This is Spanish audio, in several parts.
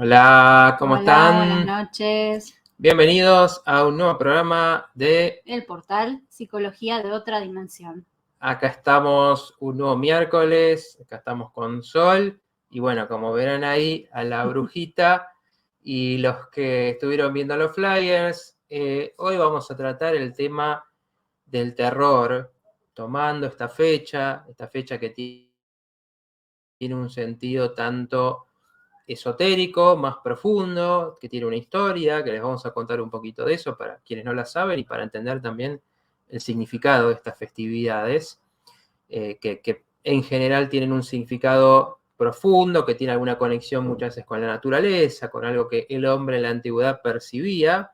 Hola, ¿cómo Hola, buenas están? noches. Bienvenidos a un nuevo programa de El portal Psicología de otra dimensión. Acá estamos un nuevo miércoles, acá estamos con Sol y bueno, como verán ahí a la brujita y los que estuvieron viendo los flyers, hoy vamos a tratar el tema del terror, tomando esta fecha que tiene un sentido tanto esotérico, más profundo, que tiene una historia, que les vamos a contar un poquito de eso para quienes no la saben y para entender también el significado de estas festividades, que en general tienen un significado profundo, que tiene alguna conexión muchas veces con la naturaleza, con algo que el hombre en la antigüedad percibía,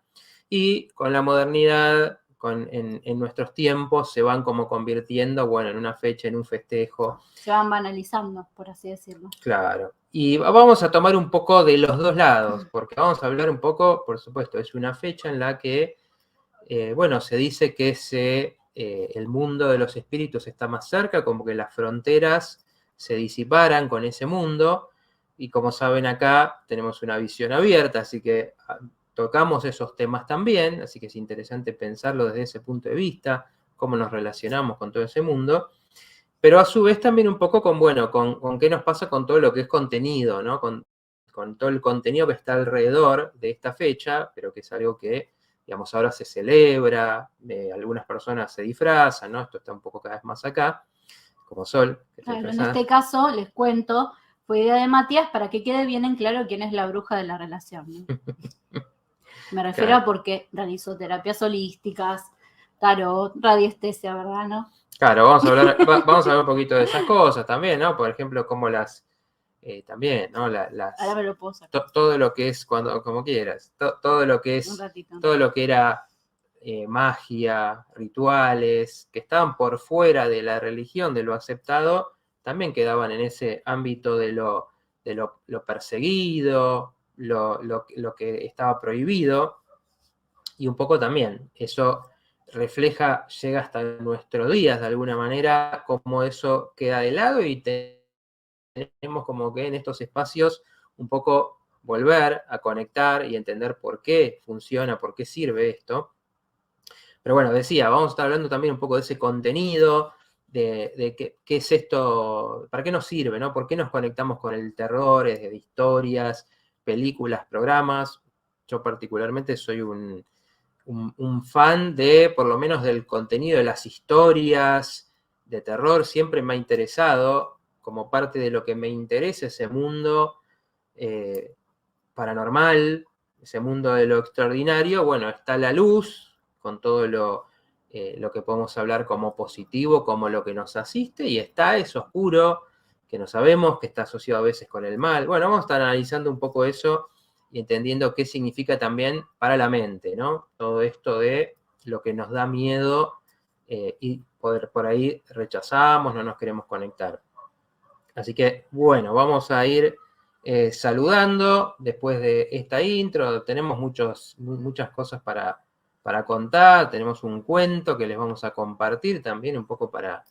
y con la modernidad, en nuestros tiempos, se van como convirtiendo, bueno, en una fecha, en un festejo. Se van banalizando, por así decirlo. Claro. Y vamos a tomar un poco de los dos lados, porque vamos a hablar un poco, por supuesto, es una fecha en la que, bueno, se dice que el mundo de los espíritus está más cerca, como que las fronteras se disiparan con ese mundo, y como saben acá tenemos una visión abierta, así que tocamos esos temas también, así que es interesante pensarlo desde ese punto de vista, cómo nos relacionamos con todo ese mundo. Pero a su vez también un poco con qué nos pasa con todo lo que es contenido, ¿no? Con todo el contenido que está alrededor de esta fecha, pero que es algo que, digamos, ahora se celebra, algunas personas se disfrazan, ¿no? Esto está un poco cada vez más acá, como Sol, que está Claro, en disfrazada. este caso, les cuento, fue idea de Matías para que quede bien en claro quién es la bruja de la relación, ¿no? Me refiero Claro, a porque realizó terapias holísticas, tarot, radiestesia, ¿verdad, no? claro, vamos a hablar un poquito de esas cosas también, ¿no? Por ejemplo, cómo también, ¿no? Ahora me lo puedo sacar. Todo lo que es, como quieras, todo lo que Un es, ratito. todo lo que era magia, rituales, que estaban por fuera de la religión, de lo aceptado, también quedaban en ese ámbito lo perseguido, lo que estaba prohibido, y un poco también eso refleja, llega hasta nuestros días de alguna manera, cómo eso queda de lado y tenemos como que en estos espacios un poco volver a conectar y entender por qué funciona, por qué sirve esto. Pero bueno, decía, vamos a estar hablando también un poco de ese contenido, de qué es esto, para qué nos sirve, ¿no? ¿Por qué nos conectamos con el terror, de historias, películas, programas? Yo particularmente soy un fan de, por lo menos del contenido de las historias de terror, siempre me ha interesado, como parte de lo que me interesa ese mundo eh, paranormal, ese mundo de lo extraordinario, bueno, está la luz, con todo lo que podemos hablar como positivo, como lo que nos asiste, y está eso oscuro, que no sabemos, que está asociado a veces con el mal. Bueno, vamos a estar analizando un poco eso y entendiendo qué significa también para la mente, ¿no? Todo esto de lo que nos da miedo y por ahí rechazamos, no nos queremos conectar. Así que, bueno, vamos a ir saludando después de esta intro. Tenemos muchas cosas para contar. Tenemos un cuento que les vamos a compartir también, un poco para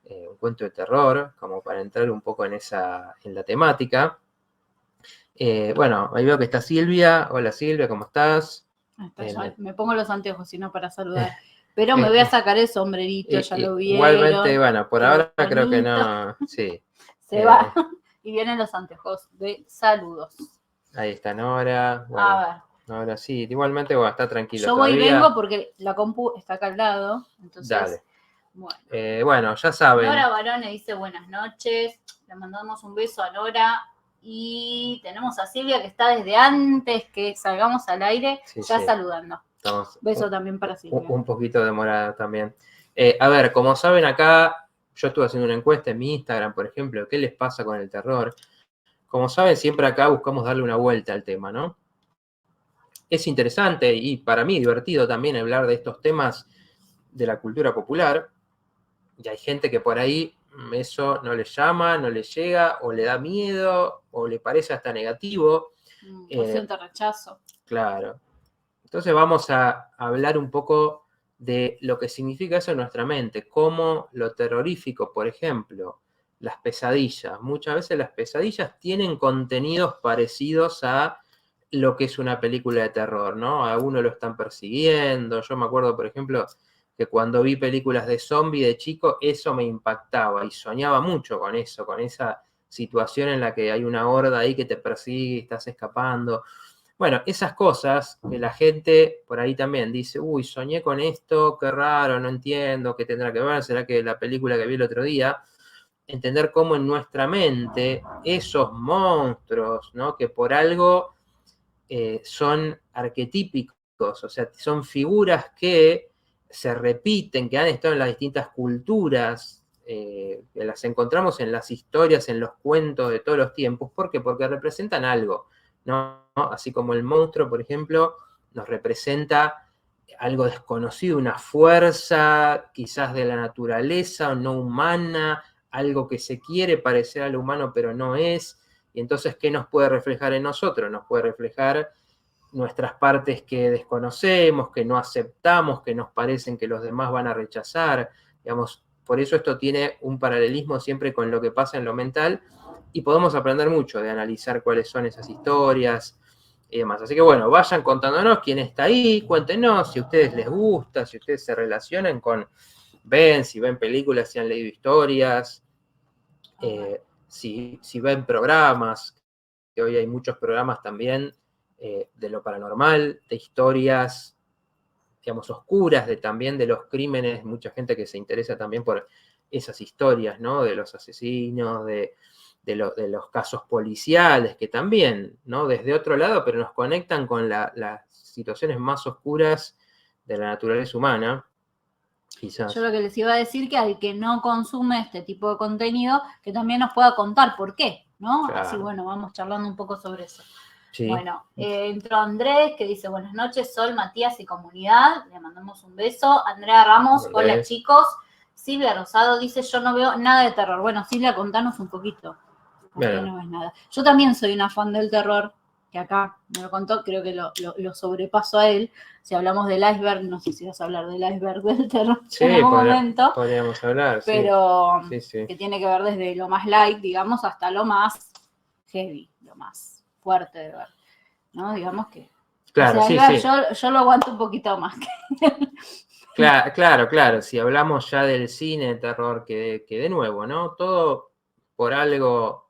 un cuento de terror, como para entrar un poco en la temática. Bueno, ahí veo que está Silvia. Hola Silvia, ¿cómo estás? Me pongo los anteojos, sino para saludar. Pero me voy a sacar el sombrerito, ya lo Igualmente, vieron. bueno, por Qué ahora creo que bonito. no. Sí. Se va. Y vienen los anteojos de saludos. Ahí está Nora. A Bueno, ver. Nora sí. Igualmente, bueno, está tranquilo Yo voy y vengo todavía. porque la compu está acá al lado. Entonces, Dale. bueno. Bueno, ya saben. Nora Barone dice buenas noches. Le mandamos un beso a Nora. Y tenemos a Silvia que está desde antes que salgamos al aire, Sí, ya sí. saludando. Estamos Beso también para Silvia. un poquito demorada también. A ver, como saben acá, yo estuve haciendo una encuesta en mi Instagram, por ejemplo, ¿qué les pasa con el terror? Como saben, siempre acá buscamos darle una vuelta al tema, ¿no? Es interesante y para mí divertido también hablar de estos temas de la cultura popular. Y hay gente que por ahí eso no le llama, no le llega, o le da miedo, o le parece hasta negativo. O siente rechazo. Claro. Entonces vamos a hablar un poco de lo que significa eso en nuestra mente, cómo lo terrorífico, por ejemplo, las pesadillas. Muchas veces las pesadillas tienen contenidos parecidos a lo que es una película de terror, ¿no? A uno lo están persiguiendo. Yo me acuerdo, por ejemplo, que cuando vi películas de zombie de chico, eso me impactaba y soñaba mucho con eso, con esa situación en la que hay una horda ahí que te persigue y estás escapando. Bueno, esas cosas que la gente por ahí también dice, uy, soñé con esto, qué raro, no entiendo, qué tendrá que ver, será que la película que vi el otro día, entender cómo en nuestra mente esos monstruos, ¿no? Que por algo son arquetípicos, o sea, son figuras que se repiten, que han estado en las distintas culturas, que las encontramos en las historias, en los cuentos de todos los tiempos. ¿Por qué? Porque representan algo, ¿no? Así como el monstruo, por ejemplo, nos representa algo desconocido, una fuerza quizás de la naturaleza o no humana, algo que se quiere parecer a lo humano pero no es. Y entonces, ¿qué nos puede reflejar en nosotros? Nos puede reflejar nuestras partes que desconocemos, que no aceptamos, que nos parecen que los demás van a rechazar. Digamos, por eso esto tiene un paralelismo siempre con lo que pasa en lo mental y podemos aprender mucho de analizar cuáles son esas historias y demás. Así que bueno, vayan contándonos quién está ahí, cuéntenos si a ustedes les gusta, si ustedes se relacionan con, si ven películas, si han leído historias, si ven programas, que hoy hay muchos programas también de lo paranormal, de historias, digamos, oscuras, también de los crímenes, mucha gente que se interesa también por esas historias, ¿no? De los asesinos, de los casos policiales, que también, ¿no? Desde otro lado, pero nos conectan con las situaciones más oscuras de la naturaleza humana. Quizás. Yo lo que les iba a decir que al que no consume este tipo de contenido, que también nos pueda contar por qué, ¿no? Claro. Así, bueno, vamos charlando un poco sobre eso. Sí. Bueno, entró Andrés, que dice, buenas noches, Sol, Matías y comunidad. Le mandamos un beso. Andrea Ramos, hola chicos. Silvia Rosado dice, yo no veo nada de terror. Bueno, Silvia, contanos un poquito. ¿Por qué no ves nada? Yo también soy una fan del terror, que acá me lo contó, creo que lo sobrepaso a él. Si hablamos del iceberg, no sé si vas a hablar del iceberg del terror en algún momento. Podríamos hablar, pero sí. Que tiene que ver desde lo más light, digamos, hasta lo más heavy, lo más fuerte de ver, ¿no? Digamos que... Claro, o sea, yo lo aguanto un poquito más. Claro. Si hablamos ya del cine de terror, que de nuevo, ¿no? Todo por algo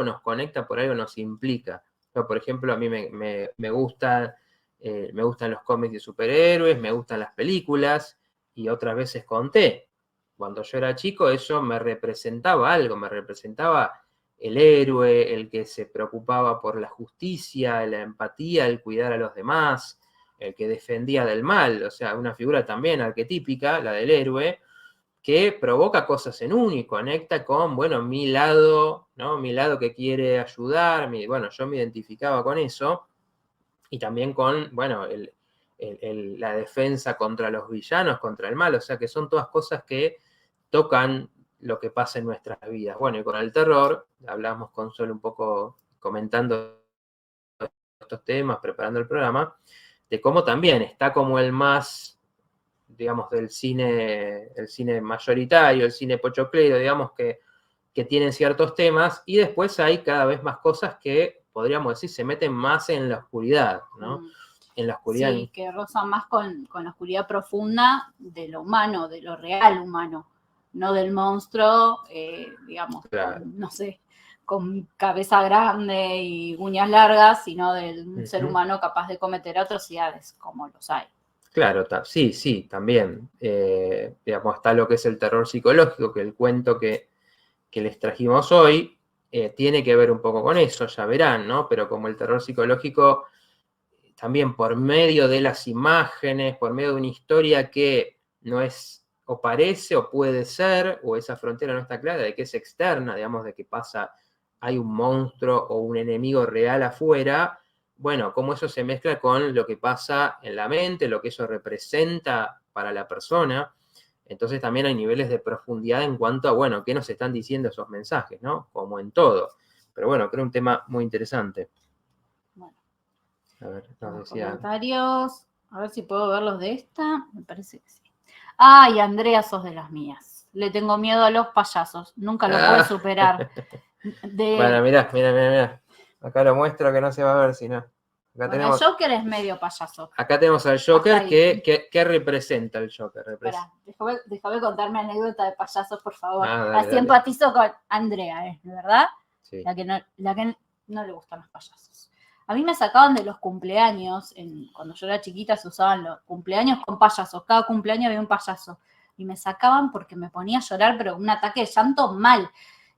nos conecta, por algo nos implica. Yo, por ejemplo, a mí me gustan los cómics de superhéroes, me gustan las películas, y otras veces conté. Cuando yo era chico, eso me representaba algo, me representaba el héroe, el que se preocupaba por la justicia, la empatía, el cuidar a los demás, el que defendía del mal, o sea, una figura también arquetípica, la del héroe, que provoca cosas en uno y conecta con, bueno, mi lado, ¿no? Mi lado que quiere ayudar, bueno, yo me identificaba con eso, y también con, bueno, la defensa contra los villanos, contra el mal, o sea, que son todas cosas que tocan lo que pasa en nuestras vidas. Bueno, y con el terror, hablamos con Sol un poco comentando estos temas, preparando el programa, de cómo también está como el más, digamos, el cine mayoritario, el cine pochoclero, digamos, que tienen ciertos temas, y después hay cada vez más cosas que, podríamos decir, se meten más en la oscuridad, ¿no? En la oscuridad. Sí, que rozan más con la oscuridad profunda de lo humano, de lo real humano, no del monstruo, digamos, Claro. no sé, con cabeza grande y uñas largas, sino del ser humano capaz de cometer atrocidades, como los hay. Claro, sí, también. Digamos, está lo que es el terror psicológico, que el cuento que les trajimos hoy tiene que ver un poco con eso, ya verán, ¿no? Pero como el terror psicológico, también por medio de las imágenes, por medio de una historia que no es, o parece, o puede ser, o esa frontera no está clara, de que es externa, digamos, de que pasa, hay un monstruo o un enemigo real afuera, bueno, cómo eso se mezcla con lo que pasa en la mente, lo que eso representa para la persona. Entonces también hay niveles de profundidad en cuanto a, bueno, qué nos están diciendo esos mensajes, ¿no? Como en todo. Pero bueno, creo un tema muy interesante. Bueno, a ver, los decía... comentarios, a ver si puedo verlos de esta, me parece que sí. Ay, Andrea, sos de las mías. le tengo miedo a los payasos, nunca lo pude superar. Bueno, mirá. Acá lo muestro que no se va a ver, si no. El Joker es medio payaso. Acá tenemos al Joker. ¿Qué representa el Joker? Espera, déjame contarme anécdota de payasos, por favor. Dale. Así empatizo con Andrea, ¿verdad? Sí. La que no le gustan los payasos. A mí me sacaban de los cumpleaños, cuando yo era chiquita se usaban los cumpleaños con payasos, cada cumpleaños había un payaso. Y me sacaban porque me ponía a llorar, pero un ataque de llanto mal.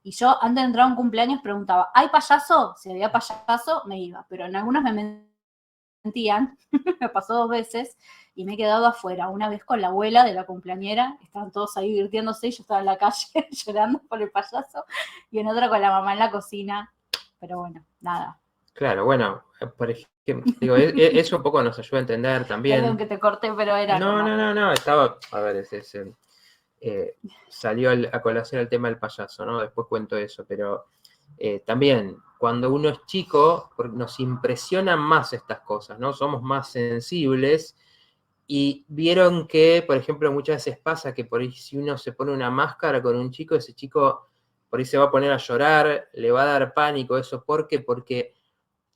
Y yo, antes de entrar a un cumpleaños, preguntaba, ¿hay payaso? Si había payaso, me iba. Pero en algunos me mentían, me pasó 2 veces, y me he quedado afuera. Una vez con la abuela de la cumpleañera, estaban todos ahí divirtiéndose, y yo estaba en la calle llorando por el payaso, y en otra con la mamá en la cocina. Pero bueno, nada. Claro, bueno, por ejemplo, digo, eso un poco nos ayuda a entender también. Perdón que te corté, pero era No, estaba, a ver, salió a colación el tema del payaso, ¿no? Después cuento eso, pero también cuando uno es chico, nos impresionan más estas cosas, ¿no? Somos más sensibles y vieron que, por ejemplo, muchas veces pasa que por ahí si uno se pone una máscara con un chico, ese chico por ahí se va a poner a llorar, le va a dar pánico, eso, ¿por qué? Porque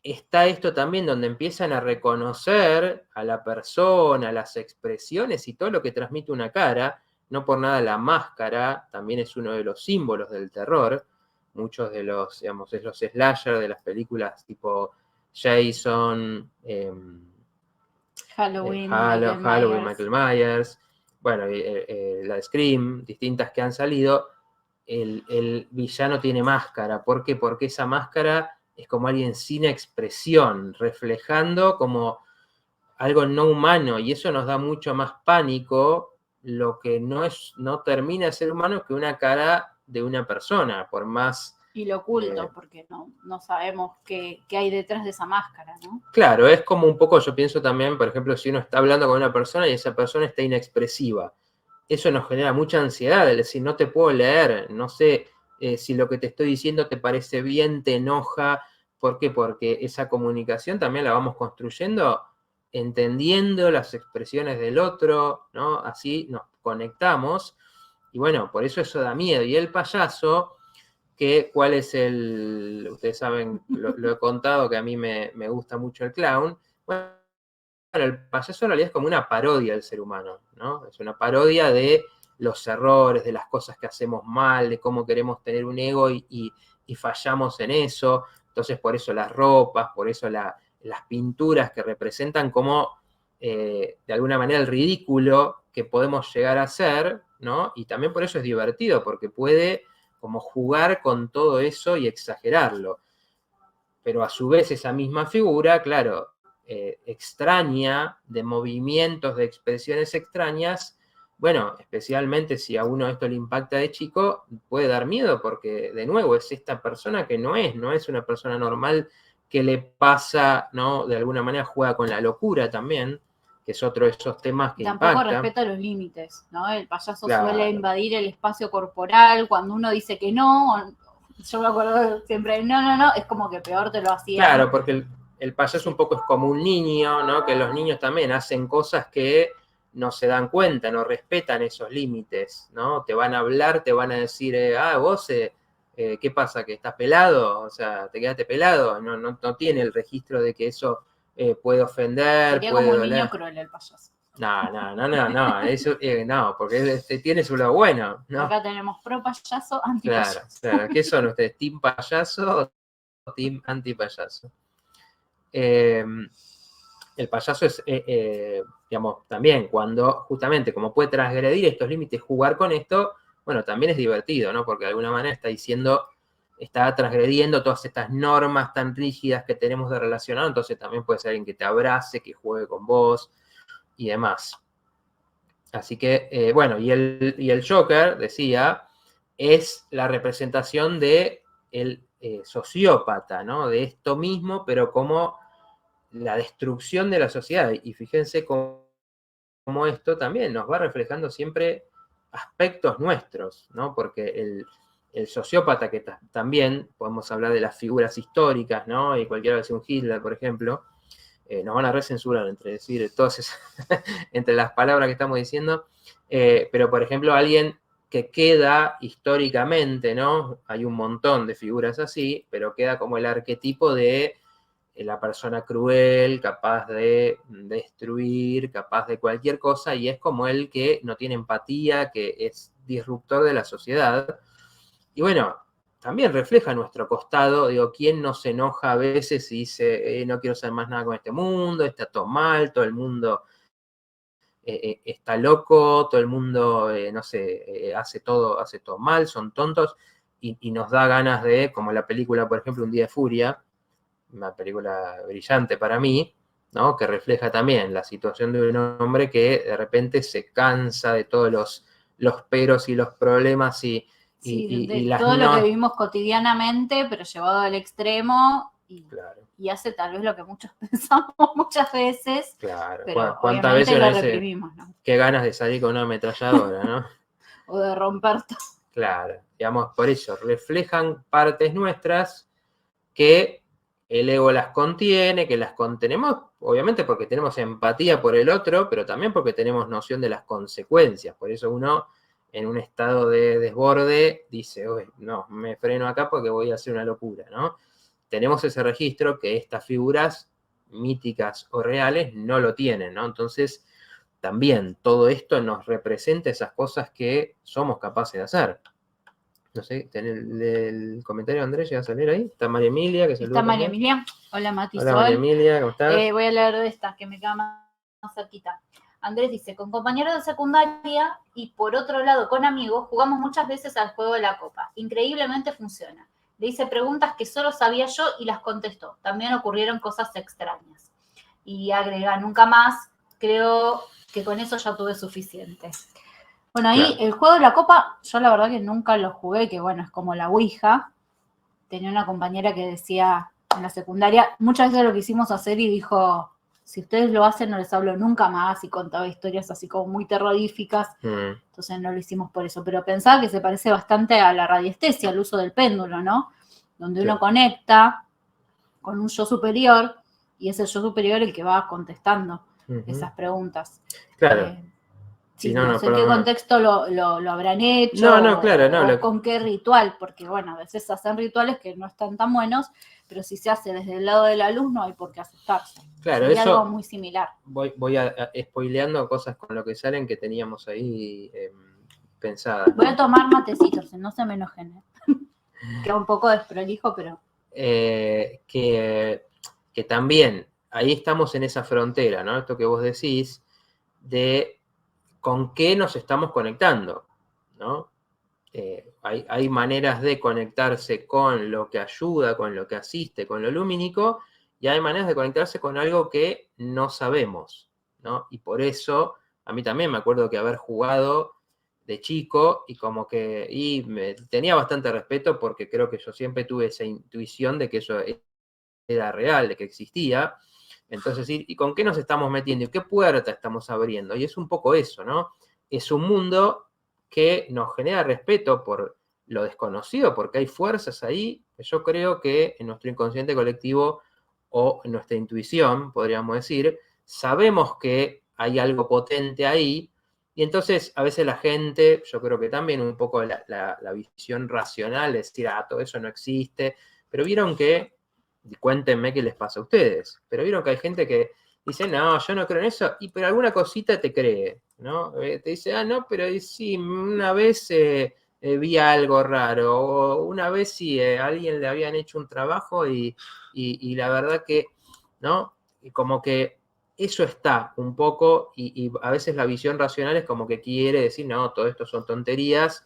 está esto también donde empiezan a reconocer a la persona, las expresiones y todo lo que transmite una cara. No por nada la máscara también es uno de los símbolos del terror. Muchos de los, digamos, es los slasher de las películas tipo Jason, Halloween, Michael Myers, bueno, la de Scream, distintas que han salido. El villano tiene máscara. ¿Por qué? Porque esa máscara es como alguien sin expresión, reflejando como algo no humano, y eso nos da mucho más pánico. Lo que no termina de ser humano que una cara de una persona, por más... Y lo oculto, porque no sabemos qué hay detrás de esa máscara, ¿no? Claro, es como un poco, yo pienso también, por ejemplo, si uno está hablando con una persona y esa persona está inexpresiva, eso nos genera mucha ansiedad, es decir, no te puedo leer, no sé si lo que te estoy diciendo te parece bien, te enoja. ¿Por qué? Porque esa comunicación también la vamos construyendo entendiendo las expresiones del otro, ¿no? Así nos conectamos, y bueno, por eso eso da miedo. Y el payaso, ¿cuál es ustedes saben, lo he contado, que a mí me gusta mucho el clown. Bueno, el payaso en realidad es como una parodia del ser humano, ¿no? Es una parodia de los errores, de las cosas que hacemos mal, de cómo queremos tener un ego y fallamos en eso. Entonces, por eso las ropas, por eso las pinturas que representan como, de alguna manera, el ridículo que podemos llegar a ser, ¿no? Y también por eso es divertido, porque puede como jugar con todo eso y exagerarlo. Pero a su vez esa misma figura, claro, extraña, de movimientos, de expresiones extrañas, bueno, especialmente si a uno esto le impacta de chico, puede dar miedo, porque de nuevo es esta persona que no es una persona normal, que le pasa, ¿no? De alguna manera juega con la locura también, que es otro de esos temas que tampoco impactan. respeta los límites, ¿no? El payaso Claro. suele invadir el espacio corporal, cuando uno dice que no, yo me acuerdo siempre, no, es como que peor te lo hacía. Claro, porque el payaso un poco es como un niño, ¿no? Que los niños también hacen cosas que no se dan cuenta, no respetan esos límites, ¿no? Te van a hablar, te van a decir, vos, ¿qué pasa? ¿Que estás pelado? O sea, ¿te quedaste pelado? No tiene el registro de que eso puede ofender, sería puede como un doler. niño cruel el payaso. No, eso, no, porque tiene su lado bueno, ¿no? Acá tenemos pro payaso, anti payaso. Claro, ¿qué son ustedes? ¿Team payaso o team anti payaso? El payaso es, digamos, también cuando justamente como puede transgredir estos límites, jugar con esto, bueno, también es divertido, ¿no? Porque de alguna manera está transgrediendo todas estas normas tan rígidas que tenemos de relacionar, entonces también puede ser alguien que te abrace, que juegue con vos y demás. Así que, bueno, y el Joker, decía, es la representación de el sociópata, ¿no? De esto mismo, pero como la destrucción de la sociedad. Y fíjense cómo esto también nos va reflejando siempre aspectos nuestros, ¿no? Porque el sociópata, que también podemos hablar de las figuras históricas, ¿no? Y cualquiera vez un Hitler, por ejemplo, nos van a recensurar entre las palabras que estamos diciendo, pero por ejemplo alguien que queda históricamente, ¿no? Hay un montón de figuras así, pero queda como el arquetipo de la persona cruel, capaz de destruir, capaz de cualquier cosa, y es como el que no tiene empatía, que es disruptor de la sociedad. Y bueno, también refleja nuestro costado, digo, ¿quién no se enoja a veces y dice, no quiero saber más nada con este mundo, está todo mal, todo el mundo está loco, todo el mundo, no sé, hace todo mal, son tontos, y nos da ganas de, como la película, por ejemplo, Un Día de Furia, una película brillante para mí, ¿no? Que refleja también la situación de un hombre que de repente se cansa de todos los peros y los problemas y las todo lo que vivimos cotidianamente, pero llevado al extremo y hace tal vez lo que muchos pensamos muchas veces, claro. Pero ¿Cuántas veces lo reprimimos, ¿no? Qué ganas de salir con una ametralladora, ¿no? O de romper todo. Claro, digamos, por eso, reflejan partes nuestras que el ego las contiene, que las contenemos, obviamente porque tenemos empatía por el otro, pero también porque tenemos noción de las consecuencias. Por eso uno, en un estado de desborde, dice, no, me freno acá porque voy a hacer una locura, ¿no? Tenemos ese registro que estas figuras míticas o reales no lo tienen, ¿no? Entonces, también todo esto nos representa esas cosas que somos capaces de hacer. No sé, el comentario de Andrés llega a salir ahí. Está María Emilia, que saluda. Está María Emilia. Hola, Mati. Hola, María Emilia, ¿cómo estás? Voy a leer de esta, que me queda más cerquita. Andrés dice, con compañeros de secundaria y por otro lado con amigos, jugamos muchas veces al juego de la copa. Increíblemente funciona. Le hice preguntas que solo sabía yo y las contestó. También ocurrieron cosas extrañas. Y agrega, nunca más, creo que con eso ya tuve suficiente. Bueno, ahí el juego de la copa, yo la verdad que nunca lo jugué, que bueno, es como la Ouija. Tenía una compañera que decía en la secundaria, muchas veces lo quisimos hacer y dijo, si ustedes lo hacen no les hablo nunca más, y contaba historias así como muy terroríficas, entonces no lo hicimos por eso, pero pensaba que se parece bastante a la radiestesia, al uso del péndulo, ¿no? Donde uno conecta con un yo superior y es el yo superior el que va contestando esas preguntas. Claro. Sí, no sé en qué contexto lo habrán hecho o con qué ritual, porque bueno, a veces hacen rituales que no están tan buenos, pero si se hace desde el lado de la luz no hay por qué asustarse. Claro, sería algo muy similar. Voy a spoileando cosas con lo que salen que teníamos ahí pensadas. Voy a tomar matecitos, no se me enojen. Queda un poco desprolijo, pero... que también, ahí estamos en esa frontera, ¿no? Esto que vos decís, de con qué nos estamos conectando, ¿no? Hay maneras de conectarse con lo que ayuda, con lo que asiste, con lo lumínico, y hay maneras de conectarse con algo que no sabemos, ¿no? Y por eso, a mí también me acuerdo que haber jugado de chico y como que tenía bastante respeto porque creo que yo siempre tuve esa intuición de que eso era real, de que existía. Entonces, ¿y con qué nos estamos metiendo? ¿Y qué puerta estamos abriendo? Y es un poco eso, ¿no? Es un mundo que nos genera respeto por lo desconocido, porque hay fuerzas ahí que yo creo que en nuestro inconsciente colectivo o en nuestra intuición, podríamos decir, sabemos que hay algo potente ahí, y entonces a veces la gente, yo creo que también un poco la visión racional es decir, todo eso no existe, pero vieron que, cuéntenme qué les pasa a ustedes, pero vieron que hay gente que dice, no, yo no creo en eso, pero alguna cosita te cree, ¿no? Te dice, no, pero sí, una vez vi algo raro, o una vez sí, a alguien le habían hecho un trabajo y la verdad que, ¿no? Y como que eso está un poco, y a veces la visión racional es como que quiere decir, no, todo esto son tonterías,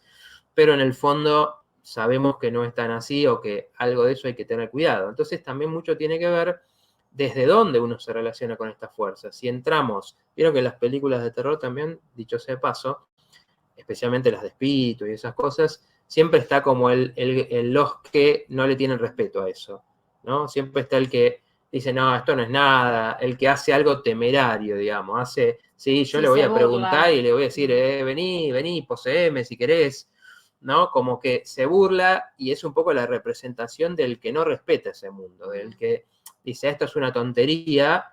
pero en el fondo sabemos que no es tan así o que algo de eso hay que tener cuidado. Entonces también mucho tiene que ver desde dónde uno se relaciona con estas fuerzas. Si entramos, vieron que en las películas de terror también, dicho sea de paso, especialmente las de espíritu y esas cosas, siempre está como los que no le tienen respeto a eso, ¿no? Siempre está el que dice, no, esto no es nada, el que hace algo temerario, digamos, yo le voy a preguntar y le voy a decir, vení, poseeme si querés, ¿no? Como que se burla y es un poco la representación del que no respeta ese mundo, del que dice, esto es una tontería,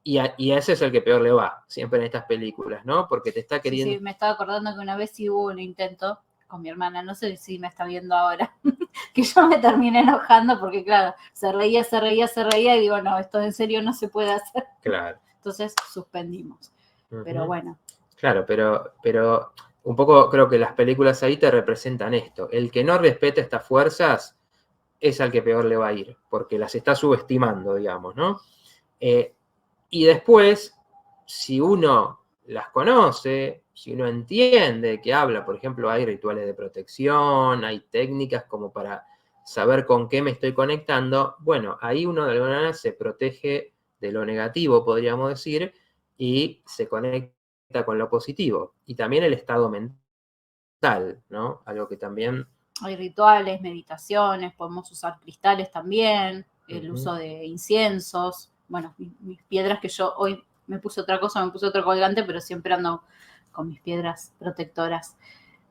y a ese es el que peor le va, siempre en estas películas, ¿no? Porque te está queriendo... Sí, me estaba acordando que una vez sí hubo un intento con mi hermana, no sé si me está viendo ahora, que yo me terminé enojando porque, claro, se reía y digo, no, esto en serio no se puede hacer. Claro. Entonces suspendimos. Pero bueno. Claro, pero un poco creo que las películas ahí te representan esto. El que no respeta estas fuerzas es al que peor le va a ir, porque las está subestimando, digamos, ¿no? Y después, si uno las conoce, si uno entiende que habla, por ejemplo, hay rituales de protección, hay técnicas como para saber con qué me estoy conectando, bueno, ahí uno de alguna manera se protege de lo negativo, podríamos decir, y se conecta con lo positivo. Y también el estado mental, ¿no? Algo que también... Hay rituales, meditaciones, podemos usar cristales también, el uso de inciensos. Bueno, mis piedras, que yo hoy me puse otra cosa, me puse otro colgante, pero siempre ando con mis piedras protectoras.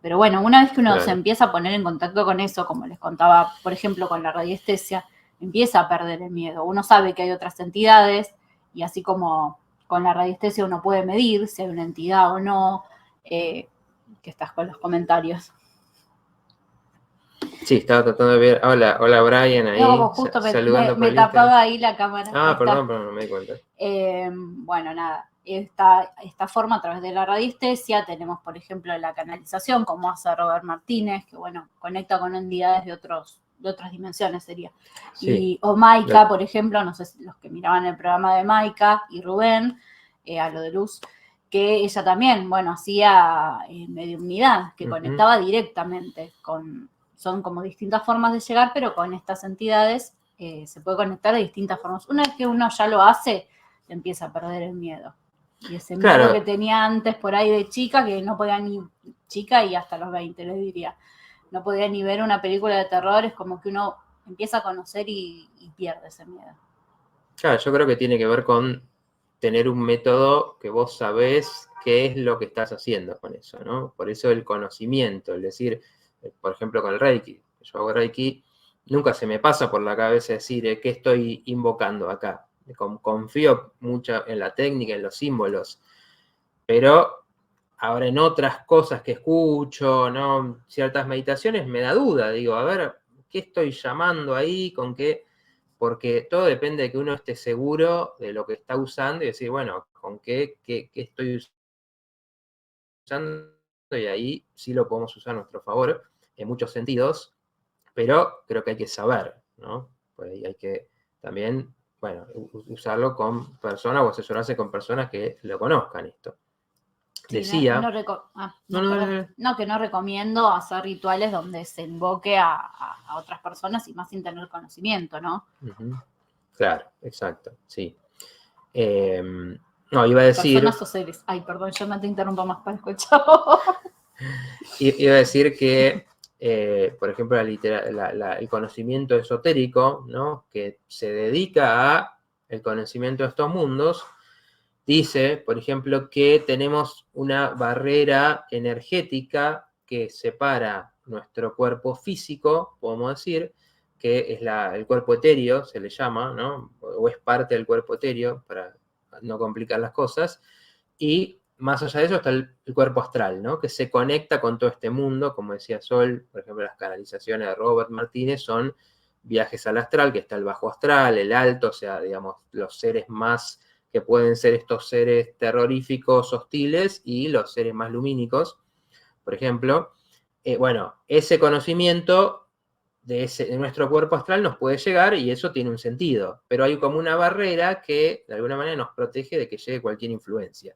Pero bueno, una vez que uno se empieza a poner en contacto con eso, como les contaba, por ejemplo, con la radiestesia, empieza a perder el miedo. Uno sabe que hay otras entidades y así como con la radiestesia uno puede medir si hay una entidad o no, que estás con los comentarios. Sí, estaba tratando de ver. Hola Brian ahí. No, justo saludando me tapaba ahí la cámara. Ah, perdón, no me di cuenta. Bueno, nada, esta forma a través de la radiestesia tenemos, por ejemplo, la canalización, como hace Robert Martínez, que bueno, conecta con entidades de otras dimensiones sería. Sí. O Maika, por ejemplo, no sé si los que miraban el programa de Maika y Rubén, a lo de Luz, que ella también, bueno, hacía mediumnidad, que conectaba directamente con... Son como distintas formas de llegar, pero con estas entidades se puede conectar de distintas formas. Una vez que uno ya lo hace, te empieza a perder el miedo. Y ese miedo que tenía antes por ahí de chica, que no podía ni, chica y hasta los 20 les diría, no podía ni ver una película de terror, es como que uno empieza a conocer y pierde ese miedo. Claro, yo creo que tiene que ver con tener un método que vos sabés qué es lo que estás haciendo con eso, ¿no? Por eso el conocimiento, es decir, por ejemplo, con el Reiki. Yo hago Reiki, nunca se me pasa por la cabeza decir qué estoy invocando acá. Confío mucho en la técnica, en los símbolos, pero ahora en otras cosas que escucho, ¿no? Ciertas meditaciones me da duda, digo, a ver, ¿qué estoy llamando ahí? ¿Con qué? Porque todo depende de que uno esté seguro de lo que está usando y decir, bueno, ¿con qué estoy usando? Y ahí sí lo podemos usar a nuestro favor en muchos sentidos, pero creo que hay que saber, ¿no? Pues ahí hay que también, bueno, usarlo con personas o asesorarse con personas que lo conozcan esto. Sí, decía... que no recomiendo hacer rituales donde se invoque a otras personas y más sin tener conocimiento, ¿no? Claro, exacto, sí. No, iba a decir... Personas o seres. Ay, perdón, yo no te interrumpo más para escuchar. Iba a decir que, por ejemplo, el conocimiento esotérico, ¿no? Que se dedica a el conocimiento de estos mundos, dice, por ejemplo, que tenemos una barrera energética que separa nuestro cuerpo físico, podemos decir, que es el cuerpo etéreo, se le llama, ¿no? O es parte del cuerpo etéreo, para no complicar las cosas, y más allá de eso está el cuerpo astral, ¿no? Que se conecta con todo este mundo, como decía Sol, por ejemplo, las canalizaciones de Robert Martínez son viajes al astral, que está el bajo astral, el alto, o sea, digamos, los seres más que pueden ser estos seres terroríficos, hostiles, y los seres más lumínicos, por ejemplo. Bueno, ese conocimiento de nuestro cuerpo astral nos puede llegar y eso tiene un sentido, pero hay como una barrera que de alguna manera nos protege de que llegue cualquier influencia.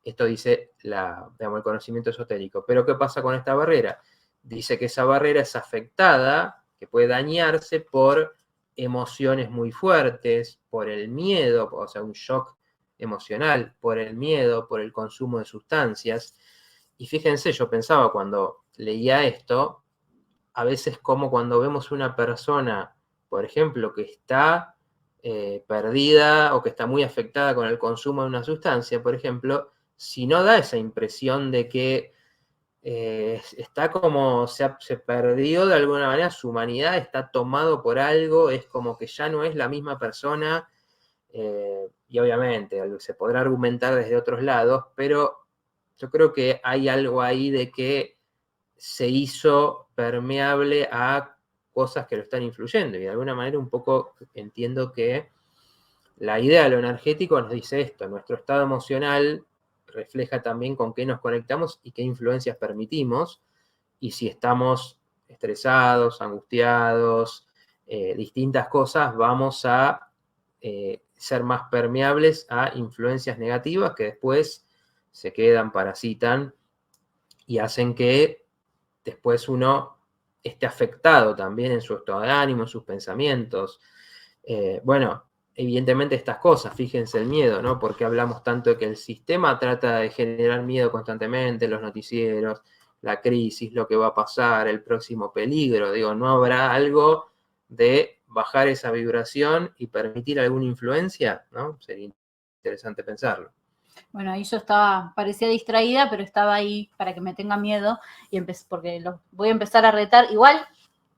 Esto dice el conocimiento esotérico. Pero ¿qué pasa con esta barrera? Dice que esa barrera es afectada, que puede dañarse por emociones muy fuertes, por el miedo, o sea, un shock emocional, por el miedo, por el consumo de sustancias. Y fíjense, yo pensaba cuando leía esto, a veces como cuando vemos una persona, por ejemplo, que está perdida o que está muy afectada con el consumo de una sustancia, por ejemplo, si no da esa impresión de que está como se perdió de alguna manera su humanidad, está tomado por algo, es como que ya no es la misma persona, y obviamente se podrá argumentar desde otros lados, pero yo creo que hay algo ahí de que se hizo permeable a cosas que lo están influyendo. Y de alguna manera un poco entiendo que la idea de lo energético nos dice esto: nuestro estado emocional refleja también con qué nos conectamos y qué influencias permitimos, y si estamos estresados, angustiados, distintas cosas, vamos a ser más permeables a influencias negativas que después se quedan, parasitan y hacen que después uno esté afectado también en su estado de ánimo, en sus pensamientos. Bueno, evidentemente estas cosas, fíjense el miedo, ¿no? Porque hablamos tanto de que el sistema trata de generar miedo constantemente, los noticieros, la crisis, lo que va a pasar, el próximo peligro. Digo, ¿no habrá algo de bajar esa vibración y permitir alguna influencia? ¿No? Sería interesante pensarlo. Bueno, ahí yo parecía distraída, pero estaba ahí para que me tenga miedo, y porque voy a empezar a retar. Igual,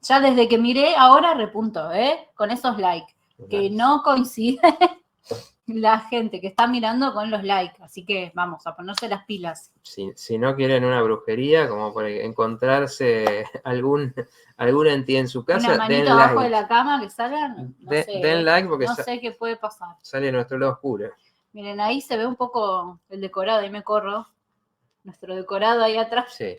ya desde que miré, ahora repunto, con esos likes, que no coincide la gente que está mirando con los likes, así que vamos a ponerse las pilas. Si no quieren una brujería, como por encontrarse algún entidad en su casa, una manito abajo de la cama que salgan, no sé, den like porque no sé qué puede pasar. Sale nuestro lado oscuro. Miren, ahí se ve un poco el decorado, ahí me corro. Nuestro decorado ahí atrás. Sí.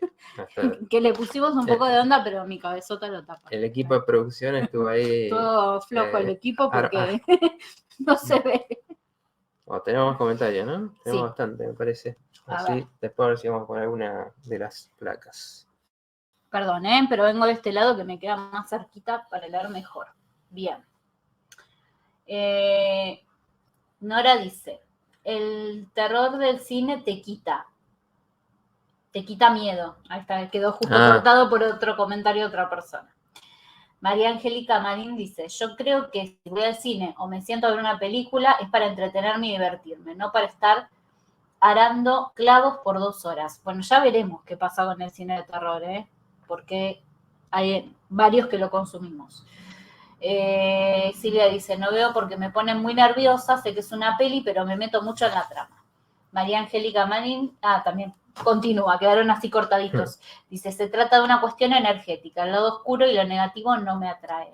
Que le pusimos un poco de onda, pero mi cabezota lo tapa. El equipo de producción estuvo ahí. Todo flojo el equipo porque no se ve. Bueno, tenemos más comentarios, ¿no? Tenemos Sí. bastante, me parece. Así, después a ver si vamos a poner alguna de las placas. Perdón, pero vengo de este lado que me queda más cerquita para leer mejor. Bien. Nora dice, el terror del cine te quita miedo. Ahí está, quedó justo cortado por otro comentario de otra persona. María Angélica Marín dice, yo creo que si voy al cine o me siento a ver una película es para entretenerme y divertirme, no para estar arando clavos por 2 horas. Bueno, ya veremos qué pasa con el cine de terror, porque hay varios que lo consumimos. Silvia dice, no veo porque me pone muy nerviosa, sé que es una peli, pero me meto mucho en la trama. María Angélica Marín, también continúa, quedaron así cortaditos. Dice, se trata de una cuestión energética, el lado oscuro y lo negativo no me atrae.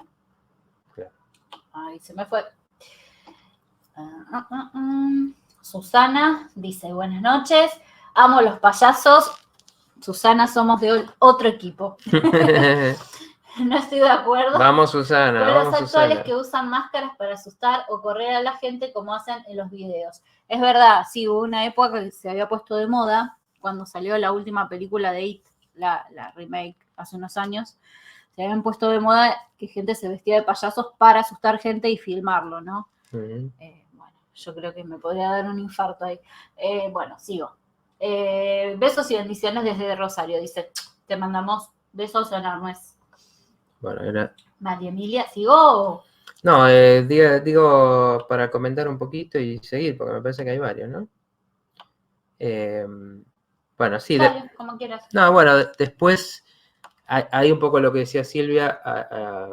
Ahí se me fue. Susana dice, buenas noches, amo los payasos. Susana, somos de otro equipo. No estoy de acuerdo. Vamos, Susana. Con los actuales que usan máscaras para asustar o correr a la gente como hacen en los videos. Es verdad, sí, hubo una época que se había puesto de moda cuando salió la última película de It, la remake hace unos años. Se habían puesto de moda que gente se vestía de payasos para asustar gente y filmarlo, ¿no? Bueno, yo creo que me podría dar un infarto ahí. Bueno, sigo. Besos y bendiciones desde Rosario. Dice, te mandamos besos enormes. Bueno, era... María Emilia, ¿sigo? No, digo para comentar un poquito y seguir, porque me parece que hay varios, ¿no? Bueno, sí. Dale, como quieras. No, bueno, después hay un poco lo que decía Silvia,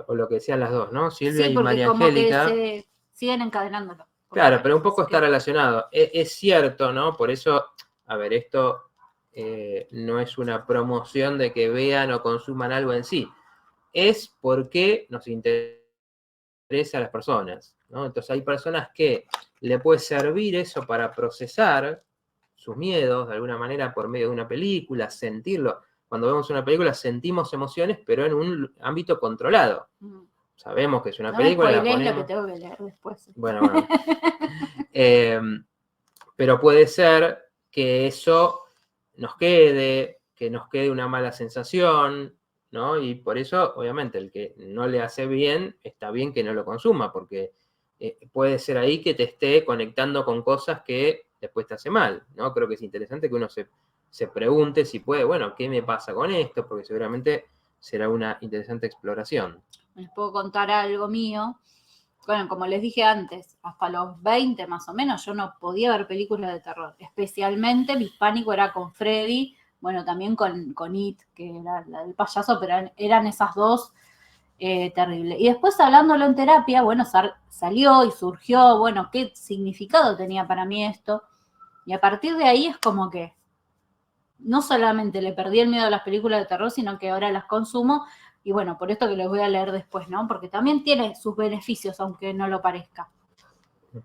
o lo que decían las dos, ¿no? Silvia y María Angélica. Como que se siguen encadenándolo. Claro, pero un poco está relacionado. Es cierto, ¿no? Por eso, a ver, esto no es una promoción de que vean o consuman algo en sí. Es porque nos interesa a las personas, ¿no? Entonces hay personas que le puede servir eso para procesar sus miedos de alguna manera por medio de una película, sentirlo. Cuando vemos una película sentimos emociones, pero en un ámbito controlado. Sabemos que es una película. No me spoilees lo que tengo que leer después. Bueno. Pero puede ser que eso que nos quede una mala sensación, ¿no? Y por eso, obviamente, el que no le hace bien, está bien que no lo consuma, porque puede ser ahí que te esté conectando con cosas que después te hace mal, ¿no? Creo que es interesante que uno se pregunte si puede, bueno, ¿qué me pasa con esto? Porque seguramente será una interesante exploración. Les puedo contar algo mío. Bueno, como les dije antes, hasta los 20 más o menos yo no podía ver películas de terror. Especialmente mi pánico era con Freddy, bueno, también con It, que era la del payaso, pero eran esas dos terribles. Y después hablándolo en terapia, bueno, salió y surgió, bueno, qué significado tenía para mí esto. Y a partir de ahí es como que no solamente le perdí el miedo a las películas de terror, sino que ahora las consumo. Y bueno, por esto que les voy a leer después, ¿no? Porque también tiene sus beneficios, aunque no lo parezca,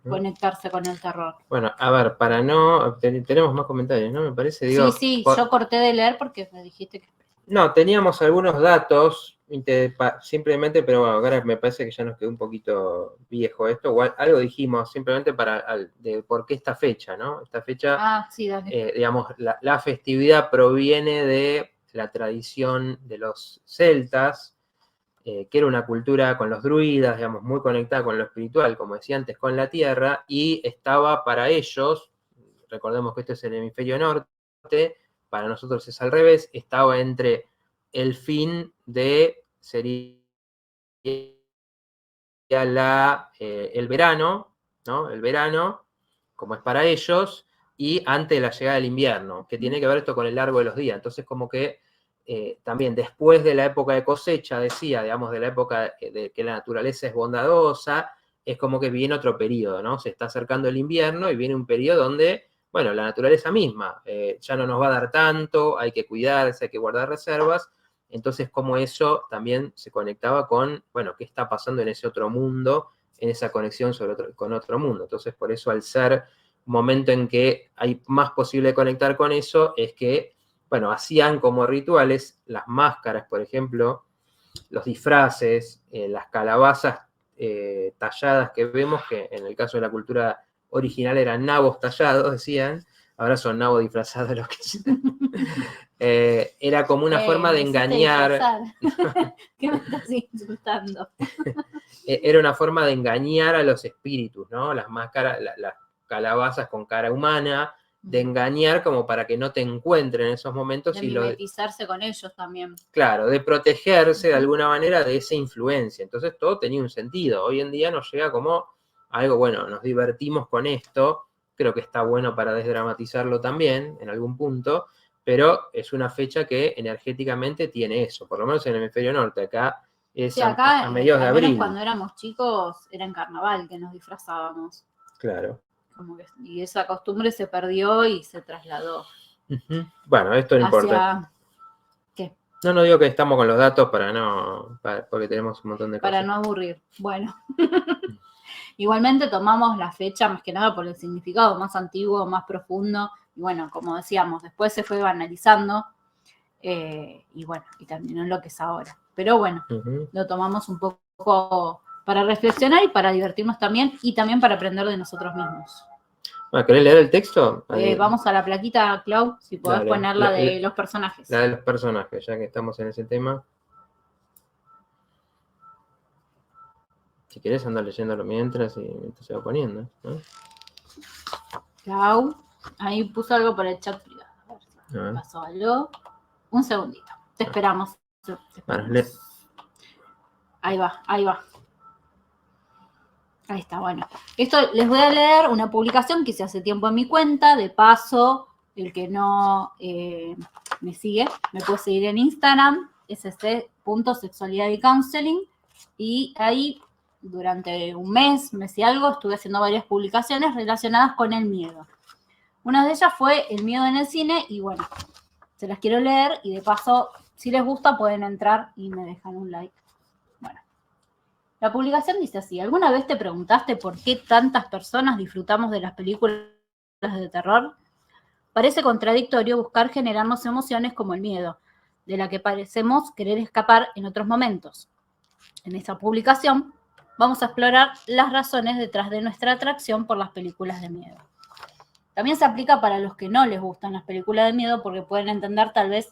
conectarse con el terror. Bueno, a ver, para no... Tenemos más comentarios, ¿no? Me parece, digo... Sí, yo corté de leer porque me dijiste que... No, teníamos algunos datos, simplemente, pero bueno, ahora me parece que ya nos quedó un poquito viejo esto, o algo dijimos, simplemente de por qué esta fecha, ¿no? Esta fecha, sí, dale. digamos, la festividad proviene de la tradición de los celtas, que era una cultura con los druidas, digamos, muy conectada con lo espiritual, como decía antes, con la tierra, y estaba para ellos, recordemos que esto es el hemisferio norte, para nosotros es al revés, estaba entre el fin de, sería el verano, ¿no? El verano, como es para ellos, y antes de la llegada del invierno, que tiene que ver esto con el largo de los días. Entonces, como que también después de la época de cosecha, decía, digamos, de la época de que la naturaleza es bondadosa, es como que viene otro periodo, ¿no? Se está acercando el invierno y viene un periodo donde, bueno, la naturaleza misma ya no nos va a dar tanto, hay que cuidarse, hay que guardar reservas. Entonces, como eso también se conectaba con, bueno, qué está pasando en ese otro mundo, en esa conexión con otro mundo. Entonces, por eso, al ser un momento en que hay más posible conectar con eso, es que, bueno, hacían como rituales las máscaras, por ejemplo, los disfraces, las calabazas talladas que vemos, que en el caso de la cultura original eran nabos tallados, decían, ahora son nabos disfrazados los que era como una forma de engañar. ¿Qué me estás insultando? Era una forma de engañar a los espíritus, ¿no? Las máscaras, las calabazas con cara humana, de engañar como para que no te encuentren en esos momentos. De mimetizarse con ellos también. Claro, de protegerse de alguna manera de esa influencia. Entonces todo tenía un sentido. Hoy en día nos llega como algo, bueno, nos divertimos con esto. Creo que está bueno para desdramatizarlo también en algún punto, pero es una fecha que energéticamente tiene eso, por lo menos en el hemisferio norte. Acá es sí, acá, a mediados de al abril. menos cuando éramos chicos, era en carnaval que nos disfrazábamos. Claro. Y esa costumbre se perdió y se trasladó. Bueno, esto no importa. ¿Qué? No digo que estamos con los datos porque tenemos un montón de cosas. Para no aburrir. Bueno. Igualmente tomamos la fecha más que nada por el significado más antiguo, más profundo. Y bueno, como decíamos, después se fue banalizando. Y bueno, y terminó en lo que es ahora. Pero bueno, lo tomamos un poco para reflexionar y para divertirnos también, y también para aprender de nosotros mismos. Bueno, ¿querés leer el texto? Vamos a la plaquita, Clau, si podés poner la de los personajes. La de los personajes, ya que estamos en ese tema. Si querés andar leyéndolo mientras se va poniendo, ¿no? Clau, ahí puso algo por el chat privado. A ver si pasó algo. Un segundito. Te esperamos. Ahí va. Ahí está, bueno. Esto les voy a leer una publicación que hice hace tiempo en mi cuenta. De paso, el que no me sigue, me puede seguir en Instagram, sc.sexualidad y counseling. Y ahí, durante un mes y algo, estuve haciendo varias publicaciones relacionadas con el miedo. Una de ellas fue el miedo en el cine, y bueno, se las quiero leer, y de paso, si les gusta, pueden entrar y me dejan un like. Bueno, la publicación dice así: ¿alguna vez te preguntaste por qué tantas personas disfrutamos de las películas de terror? Parece contradictorio buscar generarnos emociones como el miedo, de la que parecemos querer escapar en otros momentos. En esta publicación vamos a explorar las razones detrás de nuestra atracción por las películas de miedo. También se aplica para los que no les gustan las películas de miedo, porque pueden entender tal vez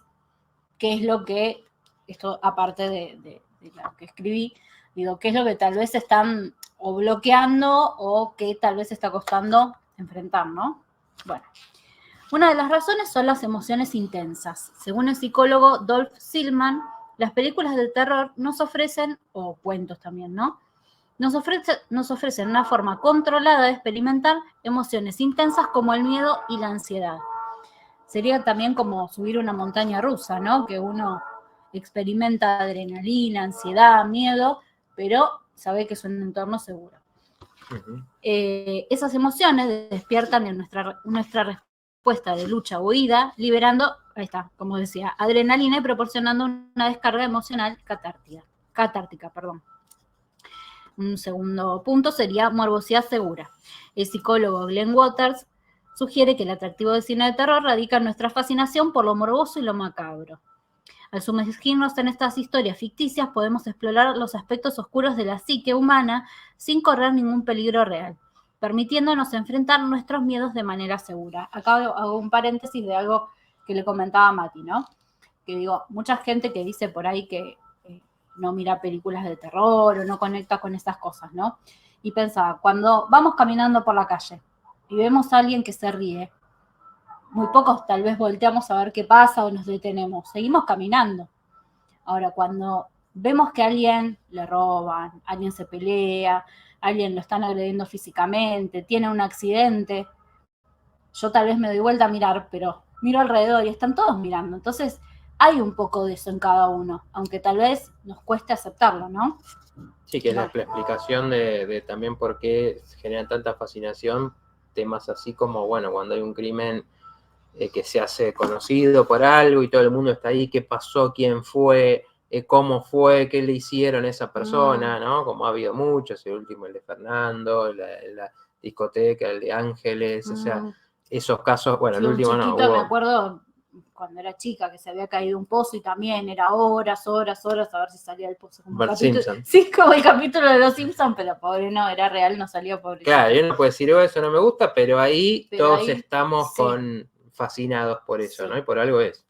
qué es lo que, esto aparte de lo que escribí, digo, qué es lo que tal vez están o bloqueando o que tal vez está costando enfrentar, ¿no? Bueno, una de las razones son las emociones intensas. Según el psicólogo Dolph Silman, las películas de terror nos ofrecen, o cuentos también, ¿no? Nos ofrecen una forma controlada de experimentar emociones intensas como el miedo y la ansiedad. Sería también como subir una montaña rusa, ¿no? Que uno experimenta adrenalina, ansiedad, miedo, pero sabe que es un entorno seguro. Esas emociones despiertan en nuestra respuesta de lucha o huida, liberando, ahí está, como decía, adrenalina y proporcionando una descarga emocional catártica. Un segundo punto sería morbosidad segura. El psicólogo Glenn Waters sugiere que el atractivo del cine de terror radica en nuestra fascinación por lo morboso y lo macabro. Al sumergirnos en estas historias ficticias podemos explorar los aspectos oscuros de la psique humana sin correr ningún peligro real, permitiéndonos enfrentar nuestros miedos de manera segura. Acá hago un paréntesis de algo que le comentaba a Mati, ¿no? Que digo, mucha gente que dice por ahí que no mira películas de terror o no conecta con esas cosas, ¿no? Y pensaba, cuando vamos caminando por la calle y vemos a alguien que se ríe, muy pocos tal vez volteamos a ver qué pasa o nos detenemos, seguimos caminando. Ahora, cuando vemos que a alguien le roban, alguien se pelea, alguien lo están agrediendo físicamente, tiene un accidente, yo tal vez me doy vuelta a mirar, pero miro alrededor y están todos mirando. Entonces, hay un poco de eso en cada uno, aunque tal vez nos cueste aceptarlo, ¿no? Sí, que es la explicación de también por qué generan tanta fascinación temas así como, bueno, cuando hay un crimen que se hace conocido por algo y todo el mundo está ahí, qué pasó, quién fue, cómo fue, qué le hicieron a esa persona, ¿no? Como ha habido muchos, el último el de Fernando, la discoteca, el de Ángeles, o sea, esos casos, bueno, Sí, el último chiquito, no, hubo... me acuerdo cuando era chica que se había caído un pozo y también era horas a ver si salía del pozo. Como Bart Simpson. Sí, como el capítulo de los Simpsons, pero pobre no, era real, no salió pobre. Claro, yo no puedo decir, eso no me gusta, pero ahí todos ahí, estamos fascinados por eso, ¿no? Y por algo es.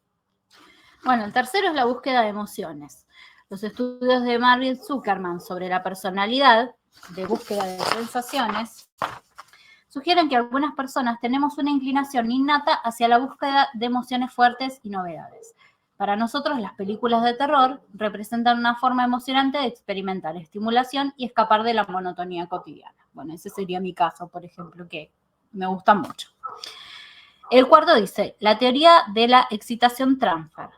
Bueno, el tercero es la búsqueda de emociones. Los estudios de Marvin Zuckerman sobre la personalidad de búsqueda de sensaciones sugieren que algunas personas tenemos una inclinación innata hacia la búsqueda de emociones fuertes y novedades. Para nosotros, las películas de terror representan una forma emocionante de experimentar estimulación y escapar de la monotonía cotidiana. Bueno, ese sería mi caso, por ejemplo, que me gusta mucho. El cuarto dice, la teoría de la excitación transfer.